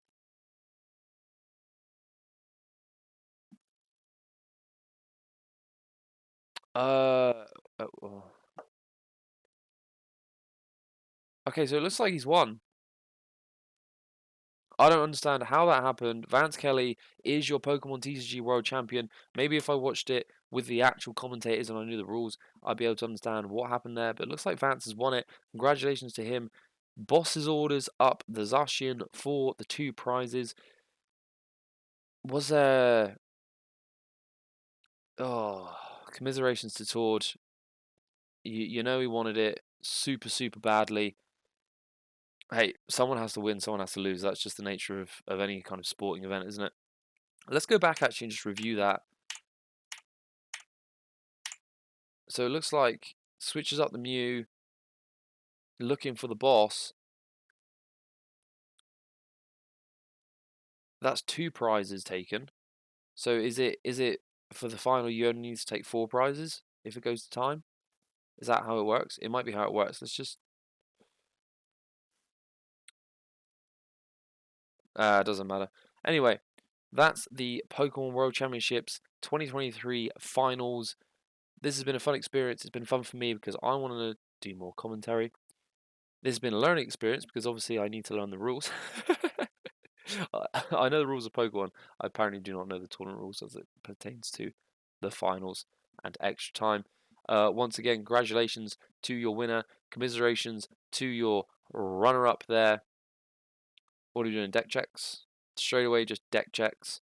Oh. Okay, so it looks like he's won. I don't understand how that happened. Vance Kelly is your Pokemon TCG World Champion. Maybe if I watched it with the actual commentators and I knew the rules, I'd be able to understand what happened there. But it looks like Vance has won it. Congratulations to him. Boss's orders up the Zacian for the 2 prizes. Was there... Oh, commiserations to Tord. You know he wanted it super, super badly. Hey, someone has to win, someone has to lose. That's just the nature of any kind of sporting event, isn't it? Let's go back actually and just review that. So it looks like switches up the Mew, looking for the boss. That's 2 prizes taken. So is it for the final you only need to take 4 prizes if it goes to time? Is that how it works? It might be how it works. Let's just... doesn't matter. Anyway, that's the Pokemon World Championships 2023 finals. This has been a fun experience. It's been fun for me because I want to do more commentary. This has been a learning experience because obviously I need to learn the rules. I know the rules of Pokemon. I apparently do not know the tournament rules as it pertains to the finals and extra time. Once again, congratulations to your winner. Commiserations to your runner-up there. What are you doing? Deck checks? Straight away, just deck checks.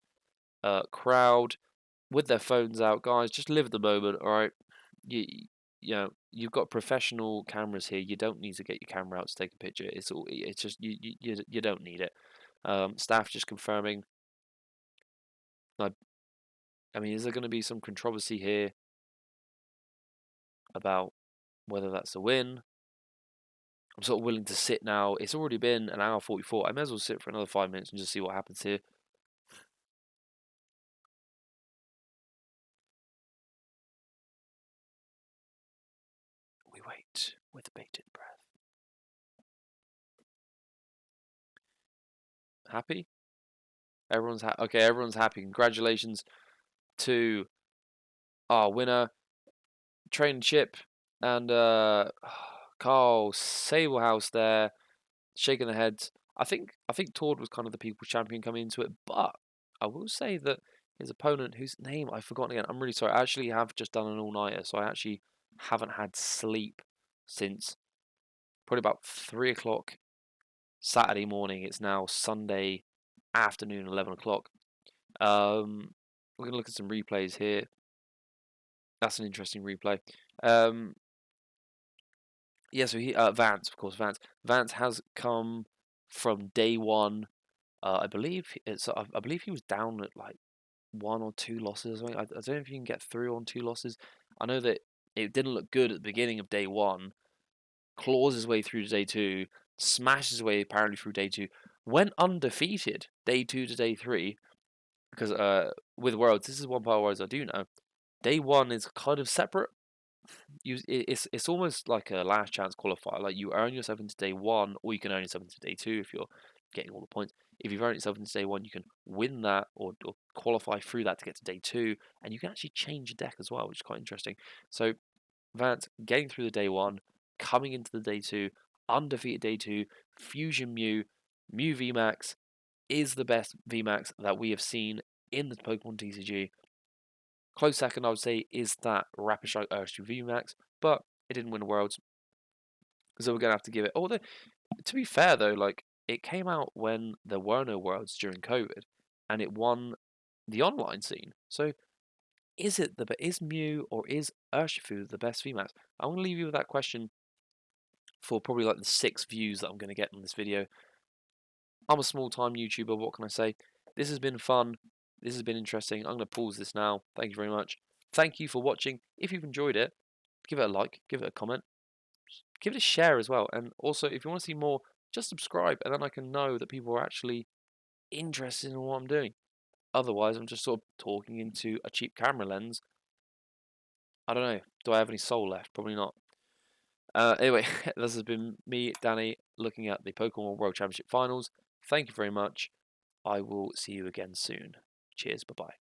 Crowd with their phones out, guys. Just live the moment, all right? You know, you've got professional cameras here. You don't need to get your camera out to take a picture. It's just you don't need it. Staff just confirming. I mean, is there going to be some controversy here about whether that's a win? I'm sort of willing to sit now. It's already been an hour 44. I may as well sit for another 5 minutes and just see what happens here. We wait with bated breath. happy? Okay, everyone's happy. Congratulations to our winner, Train Chip, and Carl Sablehouse there, shaking their heads. I think Tord was kind of the people's champion coming into it, but I will say that his opponent, whose name I've forgotten again, I'm really sorry. I actually have just done an all-nighter, so I actually haven't had sleep since probably about 3 o'clock Saturday morning. It's now Sunday afternoon, 11 o'clock. We're gonna look at some replays here. That's an interesting replay. Yeah, so Vance, of course, Vance has come from day one. I believe I believe he was down at like 1 or 2 losses. I don't know if you can get through on 2 losses. I know that it didn't look good at the beginning of day one. Claws his way through to day two, smashes his way apparently through day two, went undefeated day two to day three. Because with Worlds, this is one part of Worlds I do know. Day one is kind of separate. It's almost like a last chance qualifier. Like you earn yourself into day one, or you can earn yourself into day two if you're getting all the points. If you've earned yourself into day one, you can win that or qualify through that to get to day two, and you can actually change your deck as well, which is quite interesting. So Vance getting through the day one, coming into the day two, undefeated day two, Fusion Mew VMAX is the best VMAX that we have seen in the Pokemon TCG. Close second, I would say, is that Rapid Strike Urshifu VMAX, but it didn't win Worlds, so we're gonna have to give it. Although, to be fair though, like it came out when there were no Worlds during COVID, and it won the online scene. So, is Mew or is Urshifu the best VMAX? I'm gonna leave you with that question for probably like the 6 views that I'm gonna get on this video. I'm a small time YouTuber. What can I say? This has been fun. This has been interesting. I'm going to pause this now. Thank you very much. Thank you for watching. If you've enjoyed it, give it a like, give it a comment, give it a share as well. And also, if you want to see more, just subscribe, and then I can know that people are actually interested in what I'm doing. Otherwise, I'm just sort of talking into a cheap camera lens. I don't know. Do I have any soul left? Probably not. Anyway, this has been me, Danny, looking at the Pokemon World Championship Finals. Thank you very much. I will see you again soon. Cheers. Bye-bye.